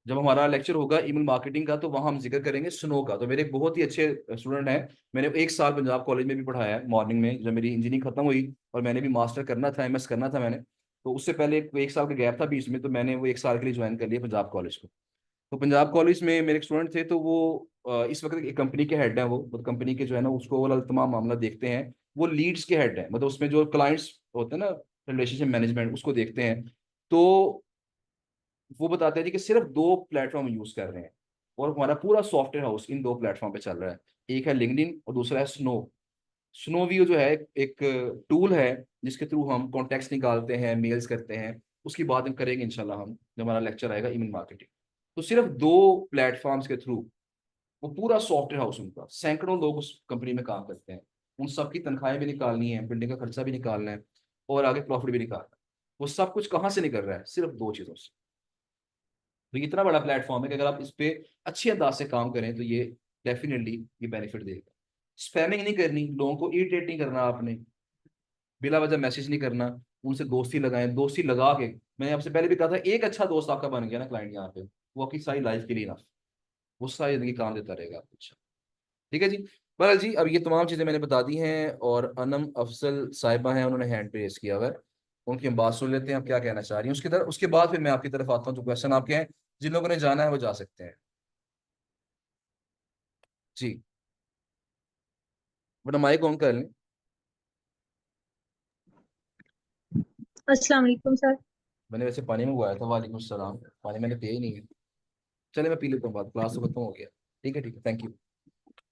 जब हमारा लेक्चर होगा ईमेल मार्केटिंग का तो वहां हम जिक्र करेंगे स्नो का। तो मेरे एक बहुत ही अच्छे स्टूडेंट हैं, मैंने 1 साल पंजाब कॉलेज में भी पढ़ाया है मॉर्निंग में, जब मेरी इंजीनियरिंग खत्म हुई और मैंने भी मास्टर करना था, एमएस करना था मैंने। तो उससे पहले 1 साल का गैप था बीच में, तो मैंने वो 1 साल के लिए ज्वाइन कर लिया पंजाब कॉलेज को। तो पंजाब कॉलेज में मेरे एक स्टूडेंट थे, तो वो इस वक्त एक कंपनी के हेड हैं, वो मतलब कंपनी के जो है ना उसको ओवरऑल तमाम मामला देखते हैं। वो लीड्स के हेड हैं, मतलब उसमें जो क्लाइंट्स होते हैं ना, रिलेशनशिप मैनेजमेंट उसको देखते हैं। तो वो बताते हैं जी कि सिर्फ 2 प्लेटफॉर्म यूज कर रहे हैं और हमारा पूरा सॉफ्टवेयर हाउस इन 2 प्लेटफॉर्म पे चल रहा है। एक है लिंक्डइन और दूसरा है स्नो। स्नोवीओ जो है एक टूल है जिसके थ्रू हम कॉन्टेक्ट्स निकालते हैं, मेल्स करते हैं। उसकी बात हम करेंगे इंशाल्लाह हम जब हमारा लेक्चर आएगा ईमेल मार्केटिंग। तो सिर्फ 2 प्लेटफॉर्म्स के थ्रू वो पूरा सॉफ्टवेयर हाउस उनका, सैकड़ों लोग उस कंपनी में काम करते हैं। उन सबकी तनख्वाहें भी निकालनी है, बिल्डिंग का खर्चा भी निकालना है और आगे प्रॉफिट भी निकालना है। वो सब कुछ कहाँ से निकल रहा है? सिर्फ 2 चीज़ों से। तो ये इतना बड़ा प्लेटफॉर्म है कि अगर आप इस पे अच्छे अंदाज से काम करें तो ये डेफिनेटली ये बेनिफिट देगा। स्पैमिंग नहीं करनी, लोगों को इरिटेट नहीं करना आपने, बिला वजह मैसेज नहीं करना, उनसे दोस्ती लगाएं। दोस्ती लगा के, मैंने आपसे पहले भी कहा था, एक अच्छा दोस्त आपका बन गया ना क्लाइंट यहाँ पे, वो आपकी सारी लाइफ के लिए ना, वो सारी जिंदगी काम देता रहेगा आपको। अच्छा, ठीक है जी। बहरहाल जी, अब ये तमाम चीज़ें मैंने बता दी हैं और अनम अफजल साहिबा हैं, उन्होंने हैंड रेज किया हुआ है। उनकी हम बात सुन लेते हैं, आप क्या कहना चाह रही हैं उसकी तरफ, उसके बाद फिर मैं आपकी तरफ आता हूँ। जो क्वेश्चन आपके हैं, जिन लोगों ने जाना है वो जा सकते हैं जी। बट माइक ऑन कर लें। अस्सलाम वालेकुम सर। मैंने वैसे पानी मंगवाया था, वालेकुम सलाम, पानी मैंने पिया ही नहीं है। चले मैं पी लेता हूँ, बात क्लास तो खत्म हो गया। ठीक है, ठीक है, थैंक यू।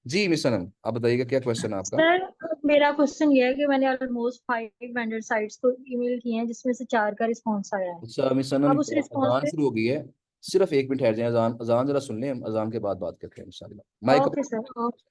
जी मिस सनम, आप बताइएगा क्या क्वेश्चन है आपका। सर मेरा क्वेश्चन ये है कि मैंने ऑलमोस्ट 5 वेंडर साइट्स को ईमेल किए हैं जिसमें से 4 का रिस्पॉन्स आया है। अच्छा मिस सनम, अब उस रिस्पॉन्स अजान पे। शुरू हो गई है, सिर्फ 1 मिनट ठहर जाए, अजान अजान जरा सुन लें, हम अजान के बाद बात करते हैं इंशाल्लाह। माइक। Okay sir, okay.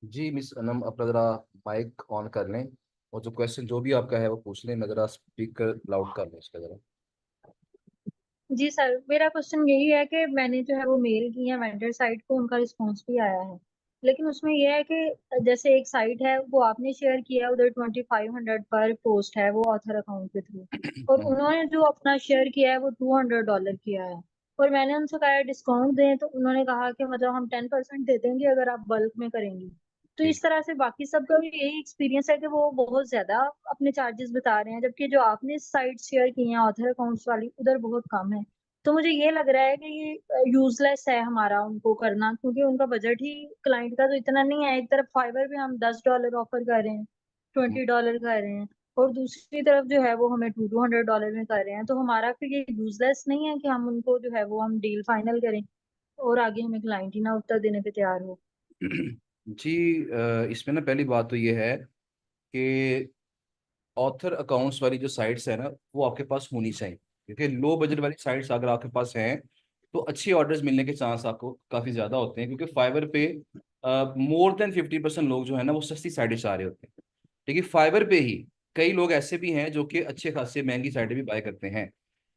जी मिस अनम, अपना जरा माइक ऑन कर लें और जो क्वेश्चन जो भी आपका है वो पूछ लें। मैं जरा स्पीकर लाउड कर लें इसका जरा। जी सर, मेरा क्वेश्चन यही है कि मैंने जो है वो मेल की है वेंडर साइट को, उनका रिस्पॉन्स भी आया है। लेकिन उसमें यह है कि जैसे एक साइट है वो आपने शेयर किया है, उधर 2500 पर पोस्ट है वो ऑथर अकाउंट के थ्रू। और उन्होंने जो अपना शेयर किया है वो $200 किया है। और मैंने उनसे कहा डिस्काउंट दें, तो उन्होंने कहा कि मतलब हम 10% दे देंगे अगर आप बल्क में करेंगे। तो जी। इस तरह से बाकी सबका भी यही एक्सपीरियंस है कि वो बहुत ज्यादा अपने चार्जेस बता रहे हैं, जबकि जो आपने साइट शेयर की हैं ऑथर अकाउंट्स वाली उधर बहुत कम है। तो मुझे ये लग रहा है कि ये यूजलेस है हमारा उनको करना, क्योंकि उनका बजट ही क्लाइंट का तो इतना नहीं है। एक तरफ फाइवर पे हम $10 ऑफर कर रहे हैं, $20 कर रहे हैं, और दूसरी तरफ जो है वो हमें $200 में कर रहे हैं। तो हमारा फिर ये यूजलेस नहीं है कि हम उनको जो है वो हम डील फाइनल करें और आगे हमें क्लाइंट ही ना उत्तर देने पे तैयार हो। जी, इसमें ना पहली बात तो ये है कि ऑथर अकाउंट्स वाली जो साइट्स है ना, वो आपके पास होनी चाहिए, क्योंकि लो बजट वाली साइट्स अगर आपके पास हैं तो अच्छे ऑर्डर्स मिलने के चांस आपको काफ़ी ज़्यादा होते हैं। क्योंकि फाइवर पे मोर देन 50% लोग जो है ना वो सस्ती साइडें चाह रहे होते हैं। लेकिन फाइबर पे ही कई लोग ऐसे भी हैं जो कि अच्छे खासे महंगी साइडें भी बाय करते हैं।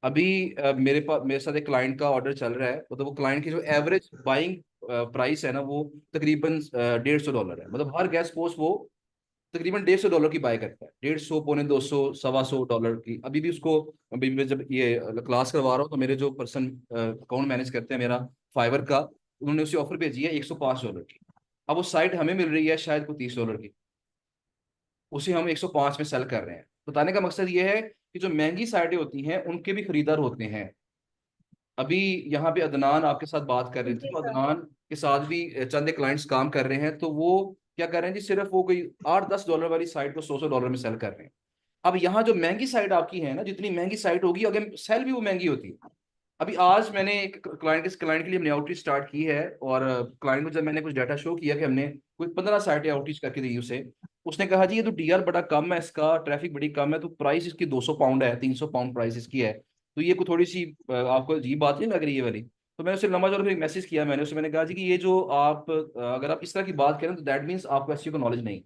अभी मेरे साथ एक क्लाइंट का ऑर्डर चल रहा है, मतलब वो क्लाइंट की जो एवरेज बाइंग प्राइस है ना वो तकरीबन $150 है। मतलब हर गैस पोस्ट वो तकरीबन $150 की बाय करता है, 150, $200, $125 की। अभी भी उसको, अभी मैं जब ये क्लास करवा रहा हूँ तो मेरे जो पर्सन अकाउंट मैनेज करते हैं मेरा फाइवर का, उन्होंने उसे ऑफर भेजी है $105 की। अब वो साइट हमें मिल रही है शायद को $30 की, उसे हम 105 में सेल कर रहे हैं। बताने का मकसद ये है कि जो महंगी साइटें होती हैं उनके भी खरीदार होते हैं। अभी यहाँ पे अदनान आपके साथ बात कर रहे थे, जी तो सर। अदनान के साथ भी चंद क्लाइंट्स काम कर रहे हैं, तो वो क्या कर रहे हैं जी, सिर्फ वो कोई $8-10 वाली साइट को $100 में सेल कर रहे हैं। अब यहाँ जो महंगी साइट आपकी है ना, जितनी महंगी साइट होगी अगर सेल भी वो महंगी होती है। अभी आज मैंने एक क्लाइंट के लिए हमने आउटरीच स्टार्ट की है, और क्लाइंट को जब मैंने कुछ डाटा शो किया कि हमने कोई 15 साइटें आउटरीच करके दी उसे, उसने कहा जी ये तो डीआर बड़ा कम है, इसका ट्रैफिक बड़ी कम है, तो प्राइस इसकी £200 है, £300 प्राइस इसकी है, तो ये कोई थोड़ी सी आपको अजीब बात नहीं लग रही है वाली। तो मैंने उसे लंबा चौड़ा फिर एक मैसेज किया, मैंने उसे मैंने कहा जी कि ये जो आप अगर आप इस तरह की बात करें तो दैट मीन्स आपको एसईओ का नॉलेज नहीं।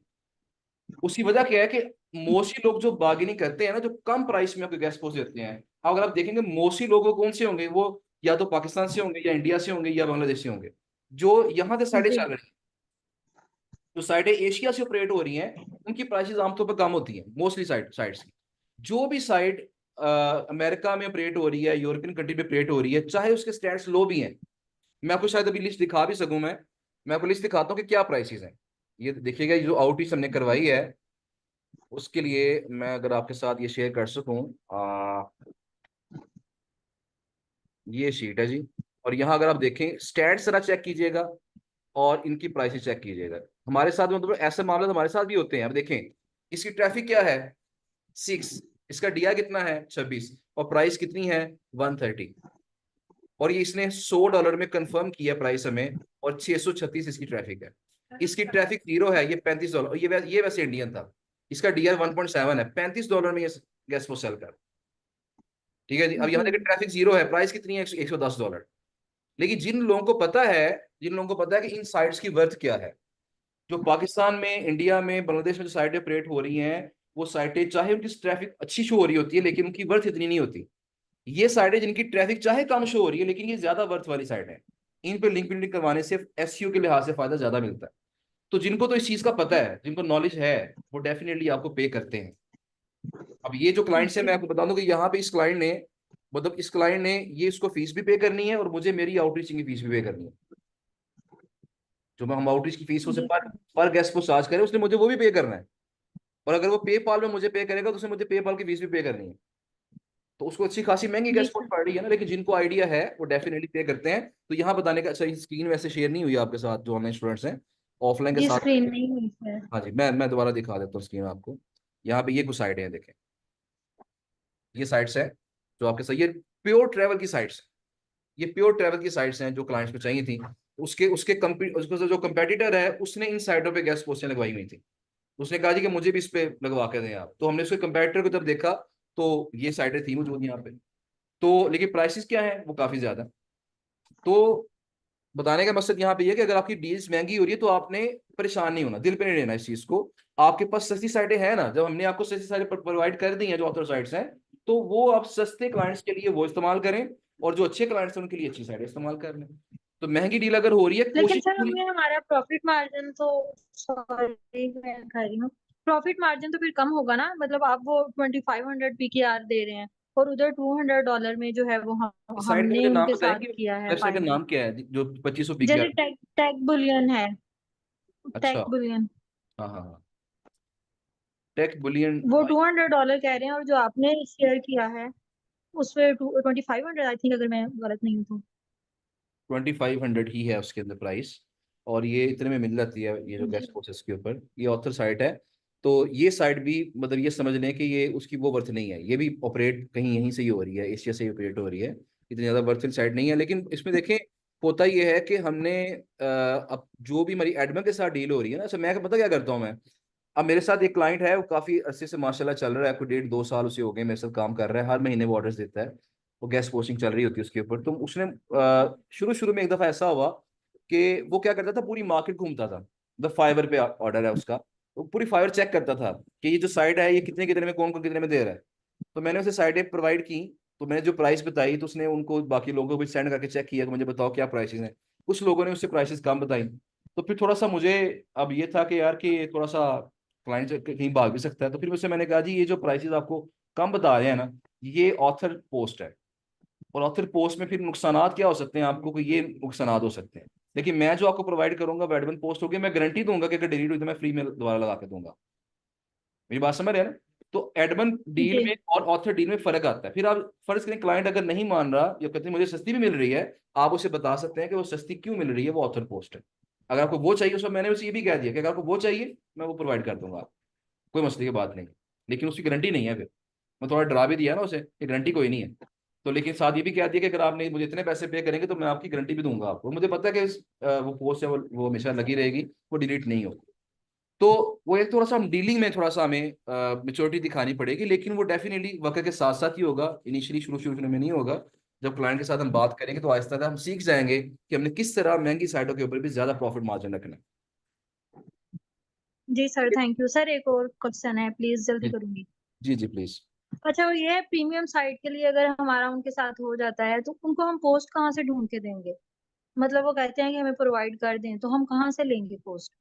उसकी वजह क्या है कि मोस्टली लोग जो बार्गेनिंग करते हैं ना, जो कम प्राइस में आपको गैस पोस्ट देते हैं, अगर आप देखेंगे मोस्टली लोग वो कौन से होंगे, वो या तो पाकिस्तान से होंगे या इंडिया से होंगे या बांग्लादेश से होंगे, जो यहाँ से साइडें चल जी रही हैं। जो साइडें एशिया से ऑपरेट हो रही हैं उनकी प्राइसेस आमतौर पर कम होती हैं, मोस्टली साइड्स की। जो भी साइड अमेरिका में ऑपरेट हो रही है, यूरोपियन कंट्री में ऑपरेट हो रही है, चाहे उसके स्टैट्स लो भी हैं, मैं आपको शायद अभी लिस्ट दिखा भी सकूं, मैं आपको लिस्ट दिखाता हूँ कि क्या प्राइसेस हैं। ये देखिएगा, ये जो आउटरीच हमने करवाई है उसके लिए मैं अगर आपके साथ ये शेयर कर सकूं, ये शीट है जी। और यहाँ अगर आप देखें स्टैट्स जरा चेक कीजिएगा और इनकी प्राइसेस चेक कीजिएगा। हमारे साथ मतलब ऐसे मामले तो हमारे साथ भी होते हैं। अब देखें इसकी ट्रैफिक क्या है, 6, इसका डीआर कितना है 26, और प्राइस कितनी है 130, और ये इसने $100 में कंफर्म किया प्राइस हमें, और 636 इसकी ट्रैफिक है। इसकी ट्रैफिक जीरो है, ये $35, और ये वैसे इंडियन था। इसका डीआर 1.7 है, $35 में ये गैस को सेल कर। ठीक है जी। अब यहाँ जी देखिए ट्रैफिक जीरो है, प्राइस कितनी है $110। लेकिन जिन लोगों को पता है, जिन लोगों को पता है कि इन साइट्स की वर्थ क्या है, जो पाकिस्तान में, इंडिया में, बांग्लादेश में जो साइटें ऑपरेट हो रही हैं, वो साइटें चाहे उनकी ट्रैफिक अच्छी शो हो रही होती है लेकिन उनकी वर्थ इतनी नहीं होती। ये साइटें जिनकी ट्रैफिक चाहे कम शो हो रही है लेकिन ये ज्यादा वर्थ वाली साइट है, इन पे लिंक बिल्डिंग करवाने से एसईओ के लिहाज से फायदा ज्यादा मिलता है। तो जिनको तो इस चीज का पता है, जिनको नॉलेज है, वो डेफिनेटली आपको पे करते हैं। अब ये जो क्लाइंट्स है, जी मैं आपको बता दूं कि यहाँ पे इस क्लाइंट ने, मतलब इस क्लाइंट ने ये इसको फीस भी पे करनी है और मुझे मेरी आउटरीचिंग की फीस भी पे करनी है। जो मैं हम आउटरीच की फीस उसे जी पर सर। पर गेस्ट को चार्ज करे, उसने मुझे वो भी पे करना है। और अगर वो पेपाल में मुझे पे करेगा तो उसे मुझे पेपाल की फीस भी पे करनी है। तो उसको अच्छी खासी महंगी जी गैस पोस्ट सर। पड़ रही है ना, लेकिन जिनको आइडिया है वो डेफिनेटली पे करते हैं। तो यहाँ बताने का, अच्छा स्क्रीन वैसे शेयर नहीं हुई आपके साथ जो ऑनलाइन स्टूडेंट्स हैं, ऑफलाइन के जी साथ। स्क्रीन नहीं हुई सर। हाँ जी, मैं दोबारा दिखा देता हूँ स्क्रीन आपको। यहाँ पे ये कुछ साइटें हैं, देखें ये साइट्स है जो आपके साथ, ये प्योर ट्रेवल की साइट्स, ये प्योर ट्रेवल की साइट्स हैं जो क्लाइंट्स को चाहिए थी। उसके उसके उसको जो कंपेटिटर है उसने इन साइटों पे गैस पोस्टें लगवाई हुई थी। उसने कहा जी कि मुझे भी इस पे लगवा के दें आप, तो हमने उसके कंपेटिटर को जब देखा तो ये साइटें थी मौजूद यहाँ पे। तो लेकिन प्राइसेस क्या है, वो काफी ज्यादा। तो बताने का मकसद यहाँ पे ये है कि अगर आपकी डील्स महंगी हो रही है तो आपने परेशान नहीं होना, दिल पे नहीं लेना इस चीज को। आपके पास सस्ती साइटें हैं ना, जब हमने आपको सस्ती साइटें प्रोवाइड कर दी हैं जो ऑथर साइट्स हैं, तो वो आप सस्ते क्लाइंट्स के लिए वो इस्तेमाल करें, और जो अच्छे क्लाइंट्स हैं उनके लिए अच्छी साइटें इस्तेमाल कर लें। तो महंगी डील अगर हो रही है, लेकिन कोशिश सर पूरी। हमें हमारा प्रॉफिट मार्जिन तो, सॉरी मैं कह रही हूँ, प्रॉफिट मार्जिन तो फिर कम होगा ना। मतलब आप वो 2500 पीकेआर दे रहे हैं और उधर $200 में जो है वो साइट का हमने मुझे नाम उनके साथ बताएंगे, किया है वेबसाइट का फाइनल। नाम क्या है जो 2500 पी जैसे गया। टेक टेक बुलियन है। अच्छा। Take bullion. हाँ हाँ हाँ, टेक बुलियन। वो $200 कह रहे हैं, और जो आपने शेयर किया है उस पे 2500 आई थिंक, अगर मैं गलत नहीं हूँ तो। 2500 ही है उसके अंदर प्राइस, और ये इतने में मिल जाती है ये जो जी गेस्ट कोर्सेज के ऊपर, ये ऑथर साइट है। तो ये साइट भी मतलब ये समझ लें कि ये उसकी वो वर्थ नहीं है, ये भी ऑपरेट कहीं यहीं से ही हो रही है, एशिया से ही ऑपरेट हो रही है, इतनी ज़्यादा वर्थफुल साइट नहीं है। लेकिन इसमें देखें होता ये है कि हमने अब जो भी हमारी एडमिन के साथ डील हो रही है ना, अच्छा मैं पता क्या करता हूँ मैं, अब मेरे साथ एक क्लाइंट है, वो काफ़ी अच्छे से माशाल्लाह चल रहा है, कोई 1.5-2 साल उसे हो गए मेरे साथ काम कर रहा है, हर महीने वो ऑर्डर्स देता है, वो गेस्ट पोस्टिंग चल रही होती है उसके ऊपर। तो उसने शुरू शुरू में एक दफ़ा ऐसा हुआ कि वो क्या करता था, पूरी मार्केट घूमता था। द फाइवर पे ऑर्डर है उसका, वो पूरी फाइवर चेक करता था कि ये जो साइट है ये कितने कितने में, कौन कौन कितने में दे रहा है। तो मैंने उसे साइटें प्रोवाइड की, तो मैंने जो प्राइस बताई तो उसने उनको बाकी लोगों को भी सेंड करके चेक किया कि मुझे बताओ क्या प्राइसेस हैं। कुछ लोगों ने उससे प्राइसेस कम बताई। तो फिर थोड़ा सा मुझे अब ये था कि यार कि थोड़ा सा क्लाइंट कहीं भाग भी सकता है, तो फिर मुझसे मैंने कहा जी ये जो प्राइसेस आपको कम बता रहे हैं ना, ये ऑथर पोस्ट है। और ऑथर पोस्ट में फिर नुकसानात क्या हो सकते हैं आपको, कि ये नुकसानात हो सकते हैं। लेकिन मैं जो आपको प्रोवाइड करूंगा वो एडमिन पोस्ट होगी, मैं गारंटी दूंगा कि अगर डिलीट हुई तो मैं फ्री में दोबारा लगा के दूंगा। मेरी बात समझ रहे हैं ना? तो एडमन डील जी में और ऑथर डील में फर्क आता है। फिर आप फर्ज करें क्लाइंट अगर नहीं मान रहा या कहते हैं मुझे सस्ती भी मिल रही है, आप उसे बता सकते हैं कि वो सस्ती क्यों मिल रही है, वो ऑथर पोस्ट है। अगर आपको वो चाहिए, उसमें मैंने उसे ये भी कह दिया कि अगर आपको वो चाहिए मैं वो प्रोवाइड कर दूंगा, कोई मसले की बात नहीं। लेकिन उसकी गारंटी नहीं है। फिर मैं थोड़ा डरा भी दिया ना उसे कि गारंटी कोई नहीं है। तो लेकिन साथ ये भी कह दिया कि अगर आपने मुझे इतने पैसे पे करेंगे तो मैं आपकी गारंटी भी दूंगा आपको। मुझे पता है कि वो पोस्ट है वो हमेशा लगी रहेगी, वो डिलीट नहीं होगी। तो वो एक थोड़ा सा हम डीलिंग में थोड़ा सा हमें मेच्योरिटी दिखानी पड़ेगी, लेकिन वो डेफिनेटली वक्त के साथ साथ ही होगा। इनिशियली शुरू शुरू में नहीं होगा। जब क्लाइंट के साथ हम बात करेंगे तो आहिस्ता आहिस्ता हम सीख जाएंगे कि हमने किस तरह महंगी साइटों के ऊपर भी ज्यादा प्रॉफिट मार्जिन रखना जी सर, थैंक यू सर। एक और क्वेश्चन है, प्लीज जल्दी है। करूंगी। जी जी प्लीज। अच्छा, वो ये है, प्रीमियम साइट के लिए अगर हमारा उनके साथ हो जाता है तो उनको हम पोस्ट कहाँ से ढूंढ के देंगे? मतलब वो कहते हैं कि हमें प्रोवाइड कर दें, तो हम कहाँ से लेंगे पोस्ट?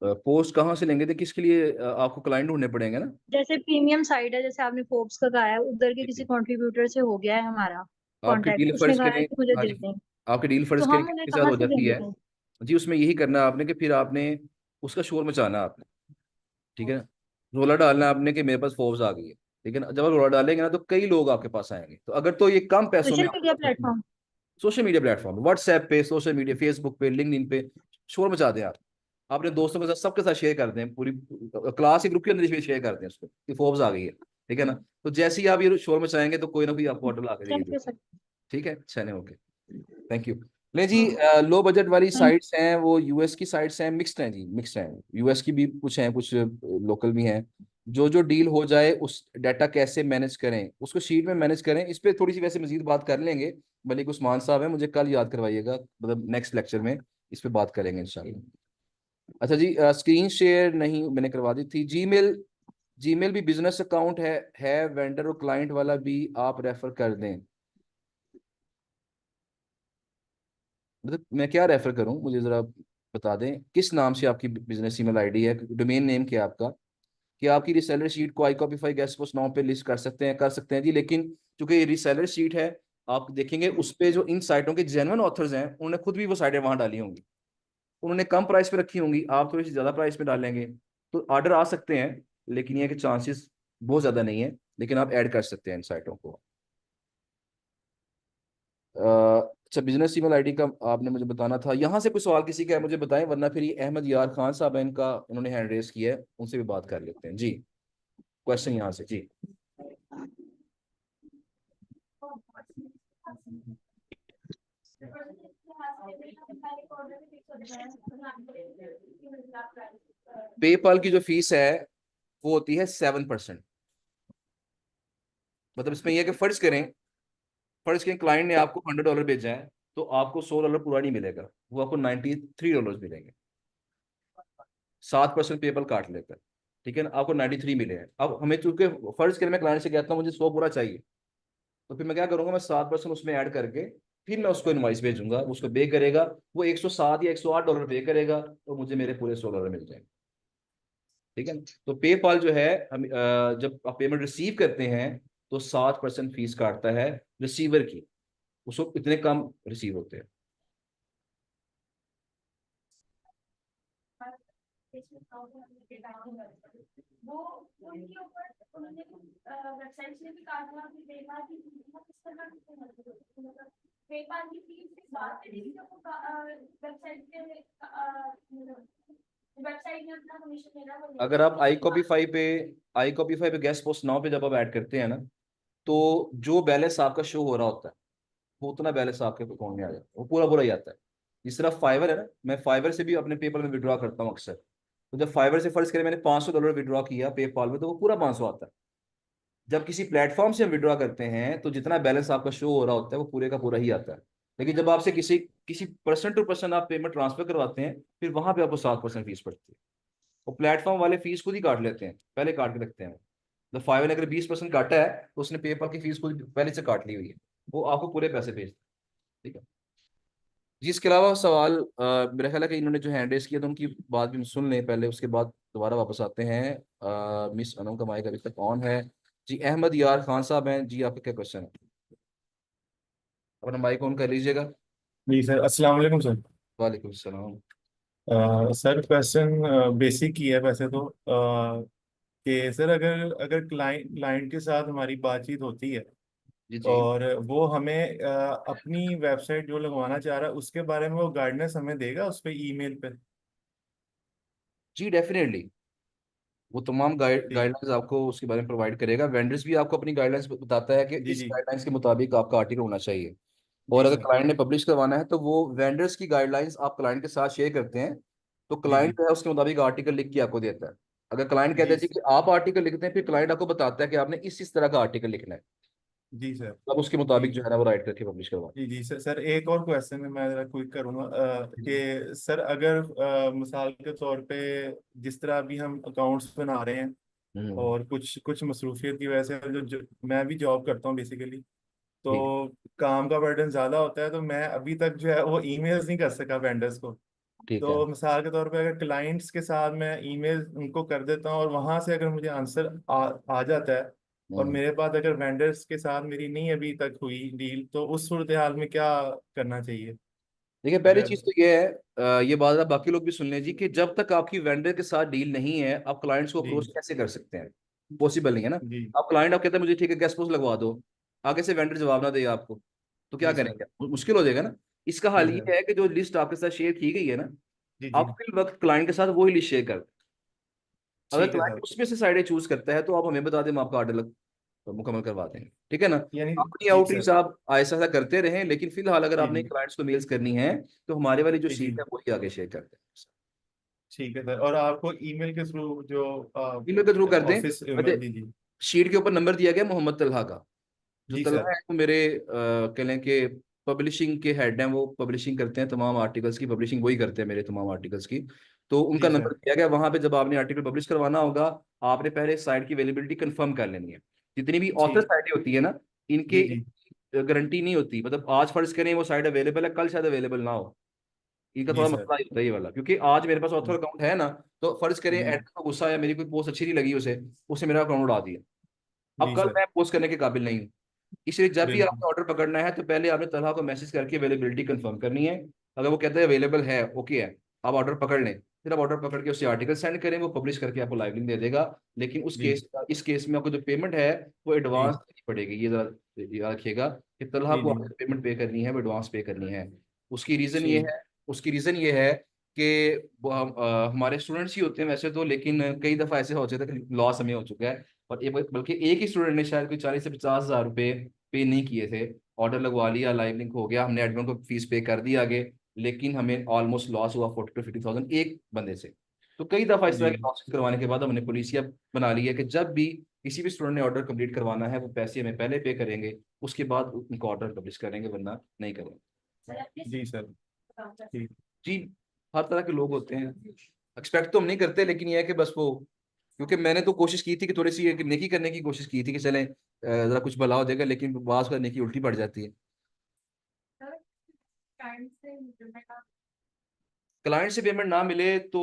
पोस्ट कहाँ से लेंगे थे, किसके लिए आपको क्लाइंट ढूंढने पड़ेंगे ना। जैसे प्रीमियम साइट है, जैसे आपने फोर्ब्स का कहा है, उधर के जी किसी जी। कंट्रीब्यूटर से हो गया है हमारा आपकी कांटेक्ट, डील उसने फर्ज कहा है करें। कि मुझे हाँ दे जी। दें, आपकी डील तो फर्ज करें हम उन्हें किसके साथ कहाँ हो से जाती देंगे है। पोस्ट? जी उसमें यही करना है आपने कि फिर आपने उसका शोर मचाना है आपने। ठीक है। रोला डालना है आपने कि मेरे पास फोर्स आ गई है। ठीक है ना, जब आप रोला डालेंगे ना तो कई लोग आपके पास आएंगे। तो अगर तो ये कम पैसों में सोशल मीडिया आपको platform. Social media platform, WhatsApp पे, सोशल मीडिया, फेसबुक पे, लिंक्डइन पे शोर मचा दें आप। अपने दोस्तों के साथ सबके साथ शेयर कर दें, पूरी क्लास के ग्रुप के अंदर शेयर कर दें उसको कि फोर्ब्स आ गई है। ठीक है ना। तो जैसे ही आप ये शोर मचाएंगे तो कोई ना कोई आपको ऑर्डर ला के थैंक देगी। You sir. ठीक है, चले, ओके, थैंक यू। ले जी, लो बजट वाली थैंक साइट्स हैं वो यूएस की साइट्स हैं, मिक्स्ड हैं जी, मिक्स्ड हैं। यूएस की भी कुछ हैं, कुछ लोकल भी हैं। जो जो डील हो जाए उस डाटा कैसे मैनेज करें उसको शीट में मैनेज करें, इस पे थोड़ी सी वैसे मजीद बात कर लेंगे। मलिक उस्मान साहब हैं, मुझे कल याद करवाइएगा, मतलब नेक्स्ट लेक्चर में इस पे बात करेंगे इंशाल्लाह। अच्छा जी, स्क्रीन शेयर नहीं मैंने करवा दी थी। जीमेल, जीमेल भी बिजनेस अकाउंट है वेंडर और क्लाइंट वाला भी आप रेफर कर दें। मतलब मैं क्या रेफर करूं, मुझे जरा बता दें किस नाम से आपकी बिजनेस ईमेल आईडी है, डोमेन नेम क्या है आपका। कि आपकी रिसेलर शीट को iCopify गेस्ट पोस्ट नाउ पे लिस्ट कर सकते हैं जी। लेकिन चूंकि ये रिसेलर शीट है, आप देखेंगे उस पे जो इन साइटों के जेन्युइन ऑथर्स हैं उन्होंने खुद भी वो साइटें वहां डाली होंगी। उन्होंने कम प्राइस पे रखी होंगी, आप थोड़ी सी ज्यादा प्राइस पे डालेंगे तो ऑर्डर आ सकते हैं। लेकिन ये कि चांसेस बहुत ज्यादा नहीं है, लेकिन आप ऐड कर सकते हैं इन साइटों को। अच्छा, बिजनेस ईमेल आईडी का आपने मुझे बताना था। यहाँ से कोई सवाल किसी का है मुझे बताएं, वरना फिर ये अहमद यार खान साहब है, इनका इन्होंने हैंड रेस किया है, उनसे भी बात कर लेते हैं जी। क्वेश्चन यहाँ से जी। पेपाल की जो फीस है वो होती है 7%। मतलब इसमें यह है कि फर्ज करें क्लाइंट ने आपको $100 भेजा है, तो आपको $100 पूरा नहीं मिलेगा, वो आपको $93 मिलेंगे। 7% पेपल काट लेकर। ठीक है ना, आपको 93 मिले हैं। अब हमें चूंकि फर्ज करें मैं क्लाइंट से कहता हूँ मुझे 100 पूरा चाहिए, तो फिर मैं क्या करूंगा, मैं 7% उसमें ऐड करके फिर मैं उसको इनवाइस भेजूंगा, उसको पे करेगा। वो 107 या $108 पे करेगा, तो मुझे मेरे पूरे $100 मिल जाएंगे। ठीक है। तो पेपाल जो है हम जब आप पेमेंट रिसीव करते हैं तो 7% फीस काटता है रिसीवर की। उसको इतने कम रिसीव होते हैं। अगर आप आई कॉपी फाई पे गेस्ट पोस्ट नाउ पे जब आप ऐड करते हैं ना, तो जो बैलेंस आपका शो हो रहा होता है वो उतना बैलेंस आपके अकाउंट में आ जाता है, वो पूरा पूरा ही आता है। जिस तरह फाइवर है ना, मैं फाइवर से भी अपने पेपल में विड्रॉ करता हूँ अक्सर। तो जब फाइवर से फर्ज करें मैंने $500 विड्रॉ किया पेपाल में, तो वो पूरा 500 आता है। जब किसी प्लेटफॉर्म से हम विड्रॉ करते हैं तो जितना बैलेंस आपका शो हो रहा होता है वो पूरे का पूरा ही आता है। लेकिन जब आपसे किसी किसी पर्सन टू पर्सन आप पेमेंट ट्रांसफर करवाते हैं, फिर वहां पे आपको 7% फीस पड़ती है। और प्लेटफॉर्म वाले फीस खुद ही काट लेते हैं, पहले काट के रखते हैं। तो फाइव ने अगर 20% काटा है तो उसने पेपल की फीस खुद पहले से काट ली हुई है, वो आपको पूरे पैसे भेजते हैं। ठीक है जी। इसके अलावा सवाल मेरा ख्याल है कि इन्होंने जो हैंड रेस किया तो उनकी बात भी हम सुन लें पहले, उसके बाद दोबारा वापस आते हैं। मिस अनम का माइक अभी तक ऑन है। जी अहमद यार खान साहब हैं जी, आपका क्या क्वेश्चन है? अपना माइक ऑन कर लीजिएगा। जी सर, अस्सलाम वालेकुम सर। वालेकुम सलाम। सर क्वेश्चन बेसिक ही है वैसे तो, कि सर अगर अगर क्लाइंट के साथ हमारी बातचीत होती है जी जी और वो हमें अपनी वेबसाइट जो लगवाना चाह रहा है उसके बारे में वो गाइडेंस हमें देगा उस पे ईमेल पे। जी डेफिनेटली, वो तमाम जी गाइडलाइंस आपको उसके बारे में प्रोवाइड करेगा। वेंडर्स भी आपको अपनी गाइडलाइंस बताता है कि जी इस जी गाइडलाइंस के मुताबिक आपका आर्टिकल होना चाहिए। और जी अगर सर। क्लाइंट ने पब्लिश करवाना है तो वो वेंडर्स की गाइडलाइंस आप क्लाइंट के साथ शेयर करते हैं, तो जी क्लाइंट जी जो है उसके मुताबिक आर्टिकल लिख के आपको देता है। अगर क्लाइंट कहता जी है जी कि आप आर्टिकल लिखते हैं, फिर क्लाइंट आपको बताता है कि आपने इस तरह का आर्टिकल लिखना है, जी सर। तो आप उसके जी मुताबिक जो है ना वो राइट करके पब्लिश करवाएं। जी जी सर। सर एक और क्वेश्चन है, मैं जरा क्विक करूंगा, कि सर अगर मिसाल के तौर पे जिस तरह अभी हम अकाउंट्स बना रहे हैं हम्म। और कुछ कुछ मसरूफियत की वजह से जो मैं भी जॉब करता हूँ बेसिकली, ठीक तो काम का बर्डन ज़्यादा होता है, तो मैं अभी तक जो है वो ईमेल्स नहीं कर सका वेंडर्स को। ठीक है। तो मिसाल के तौर पे अगर क्लाइंट्स के साथ मैं ईमेल उनको कर देता हूँ और वहां से अगर मुझे आंसर आ जाता है, और हम्म। मेरे पास अगर वेंडर्स के साथ मेरी नहीं अभी तक हुई डील, तो उस सूरत हाल में क्या करना चाहिए? देखिए पहली अगर चीज तो ये है, ये बात आप बाकी लोग भी सुन लें जी, कि जब तक आपकी वेंडर के साथ डील नहीं है आप क्लाइंट्स को अप्रोच जी कैसे कर सकते हैं? पॉसिबल नहीं है ना। जी आप क्लाइंट आप कहते हैं मुझे ठीक है गेस्ट पोस्ट लगवा दो, आगे से वेंडर जवाब ना दे आपको, तो क्या जी सर। करेंगे? मुश्किल हो जाएगा ना। इसका जी हल ये सर। है कि जो लिस्ट आपके साथ शेयर की गई है ना, जी जी आप फिल वक्त क्लाइंट के साथ वही लिस्ट शेयर कर। अगर ठीक है क्लाइंट सर। उसमें से साइडें चूज करता है तो आप हमें बता दें, हम आपका ऑर्डर लग तो मुकम्मल करवा देंगे। ठीक है ना। यानी अपनी जी आउटरीच सर। आप ऐसा ऐसा करते रहें, लेकिन फिलहाल अगर जी आपने जी क्लाइंट्स को मेल्स करनी है तो हमारे वाली जो जी जी शीट है वही आगे शेयर करते हैं। ठीक है सर। और आपको ईमेल के थ्रू जो ईमेल के थ्रू कर दें। ऑफिस अच्छा, जी जी शीट के ऊपर नंबर दिया गया मोहम्मद तलहा का। जो जी तलहा सर। है वो मेरे कह लें कि पब्लिशिंग के हेड हैं, वो पब्लिशिंग करते हैं तमाम आर्टिकल्स की, पब्लिशिंग वही करते हैं मेरे तमाम आर्टिकल्स की। तो उनका जी नंबर सर। दिया गया। वहां पे जब आपने आर्टिकल पब्लिश करवाना होगा, आपने पहले साइट की अवेलेबिलिटी कंफर्म कर लेनी है। जितनी भी ऑथर ठीक। साइटें होती है ना, इनके जी जी गारंटी नहीं होती, मतलब आज फर्ज करें वो साइट अवेलेबल है, कल शायद अवेलेबल ना हो। इनका जी थोड़ा सर। मसला ही होता है ये वाला, क्योंकि आज मेरे पास ऑथर अकाउंट है ना, तो फर्ज करें जी एडमिन को गुस्सा आया, मेरी कोई पोस्ट अच्छी नहीं लगी उसे, उसने मेरा अकाउंट उड़ा दिया। अब जी कल सर। मैं पोस्ट करने के काबिल नहीं हूँ। इसलिए जब भी बिल्कुल। आपने ऑर्डर पकड़ना है तो पहले आपने तनहा को मैसेज करके अवेलेबिलिटी कंफर्म करनी है। अगर वो कहता है अवेलेबल है, ओके है, आप ऑर्डर पकड़ लें। फिर आप ऑर्डर पकड़ के उससे आर्टिकल सेंड करें, वो पब्लिश करके आपको लाइव लिंक दे देगा। लेकिन जी इस केस में आपको जो पेमेंट है वो एडवांस जी देनी पड़ेगी, ये जरा याद रखिएगा कि तनहा जी को जी पेमेंट पे करनी है, वो एडवांस पे करनी है। उसकी रीज़न ये ठीक। है उसकी रीज़न ये है कि हमारे स्टूडेंट्स ही होते हैं वैसे तो, लेकिन कई दफ़ा ऐसे हो जाता है कि लॉस हमें हो चुका है। और बल्कि एक ही स्टूडेंट ने शायद कोई 40 से 50 हज़ार रुपये पे नहीं किए थे। ऑर्डर लगवा लिया, लाइव लिंक हो गया, हमने एडमिन को फीस पे कर दी आगे, लेकिन हमें ऑलमोस्ट लॉस हुआ 40 to 50 थाउजेंड एक बंदे से। तो कई दफ़ा इस तरह जी के लॉसेस करवाने के बाद हमने पॉलिसी बना ली है कि जब भी किसी भी स्टूडेंट ने ऑर्डर कंप्लीट करवाना है वो पैसे हमें पहले पे करेंगे, उसके बाद उनको ऑर्डर पब्लिश करेंगे, वरना नहीं करेंगे। जी सर। ठीक। जी, हर तरह के लोग होते हैं, एक्सपेक्ट तो हम नहीं करते, लेकिन ये है कि बस वो, क्योंकि मैंने तो कोशिश की थी कि थोड़ी सी एक नेकी करने की कोशिश की थी कि चलें जरा कुछ भला हो जाएगा, लेकिन बात का नेकी उल्टी पड़ जाती है। क्लाइंट से पेमेंट ना मिले तो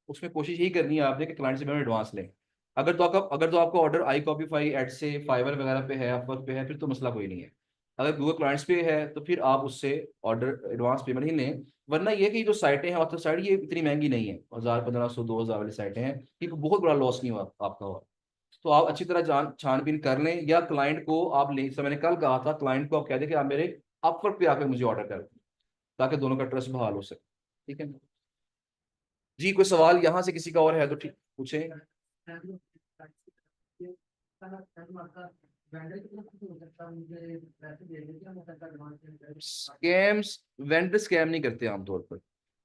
उसमें कोशिश यही करनी है आपने कि क्लाइंट से पेमेंट एडवांस लें। अगर तो आपका ऑर्डर आई कॉपीफाई एड से फाइवर वगैरह पे है, अपवर्क पे है, फिर तो मसला कोई नहीं है। अगर गूगल क्लाइंट्स पे है तो फिर आप उससे ऑर्डर एडवांस पेमेंट ही लें। वरना ये कि जो साइटें हैं ऑथर साइट, ये इतनी महंगी नहीं है, 1000 1500 2000 वाली साइटें हैं, ये बहुत बड़ा लॉस नहीं हुआ आपका हुआ। तो आप अच्छी तरह जान छानबीन कर लें, या क्लाइंट को आप ले, जैसे मैंने कल कहा था, क्लाइंट को आप कह दें कि आप मेरे अपवर्क पे आकर मुझे ऑर्डर कर दें, ताकि दोनों का ट्रस्ट बहाल हो सके। ठीक है जी। कोई सवाल यहाँ से किसी का और है तो ठीक पूछें। स्कैम्स, वेंडर स्कैम नहीं करते आमतौर पर,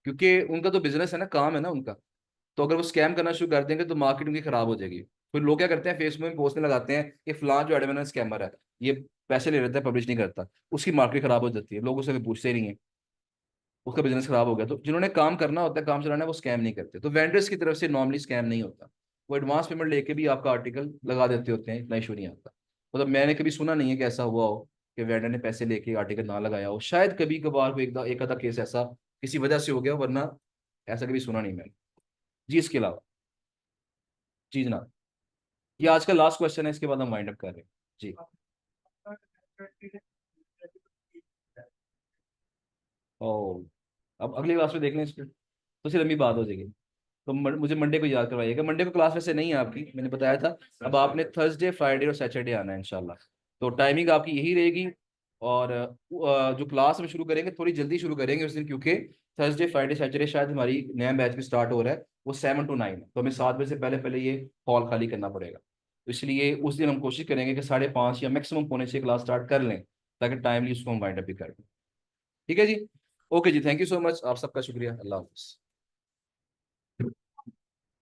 क्योंकि उनका तो बिजनेस है ना, काम है ना उनका। तो अगर वो स्कैम करना शुरू कर देंगे तो मार्केट उनकी खराब हो जाएगी। फिर लोग क्या करते हैं, फेसबुक में पोस्ट लगाते हैं कि फलां जो एडमिन स्कैमर है, ये पैसे ले लेता है, पब्लिश नहीं करता, उसकी मार्केट खराब हो जाती है, लोग उससे पूछते ही नहीं है, उसका बिजनेस खराब हो गया। तो जिन्होंने काम करना होता है, काम चलाना है, वो स्कैम नहीं करते। तो वेंडर्स की तरफ से नॉर्मली स्कैम नहीं होता, वो एडवांस पेमेंट लेके भी आपका आर्टिकल लगा देते होते हैं, इतना इशू नहीं आता। मतलब मैंने कभी सुना नहीं है कि ऐसा हुआ हो कि वेंडर ने पैसे लेके आर्टिकल ना लगाया हो। शायद कभी कभार कोई एक आधा केस ऐसा किसी वजह से हो गया, वरना ऐसा कभी सुना नहीं मैंने। जी इसके अलावा, जी जनाब, ये आज का लास्ट क्वेश्चन है, इसके बाद हम वाइंड अप कर रहे हैं। जी ओ, अब अगली क्लास में देख लें इसको, तो फिर लंबी बात हो जाएगी। तो मुझे मंडे को याद करवाइएगा। मंडे को क्लास वैसे नहीं है आपकी, मैंने बताया था। अब आपने थर्सडे, फ्राइडे और सैटरडे आना है इंशाल्लाह। तो टाइमिंग आपकी यही रहेगी। और जो क्लास में शुरू करेंगे, थोड़ी जल्दी शुरू करेंगे उस दिन, क्योंकि थर्सडे, फ्राइडे, सैटरडे शायद हमारी नया बैच भी स्टार्ट हो रहा है, वो 7 to 9 है। तो हमें 7 बजे से पहले पहले ये हॉल खाली करना पड़ेगा। तो इसलिए उस दिन हम कोशिश करेंगे कि 5:30 या मैक्सिमम पौने 6 क्लास स्टार्ट कर लें, ताकि टाइमली उसको हम वाइंड अप भी कर लें। ठीक है जी। ओके जी, थैंक यू सो मच, आप सबका शुक्रिया। अल्लाह हाफिज़।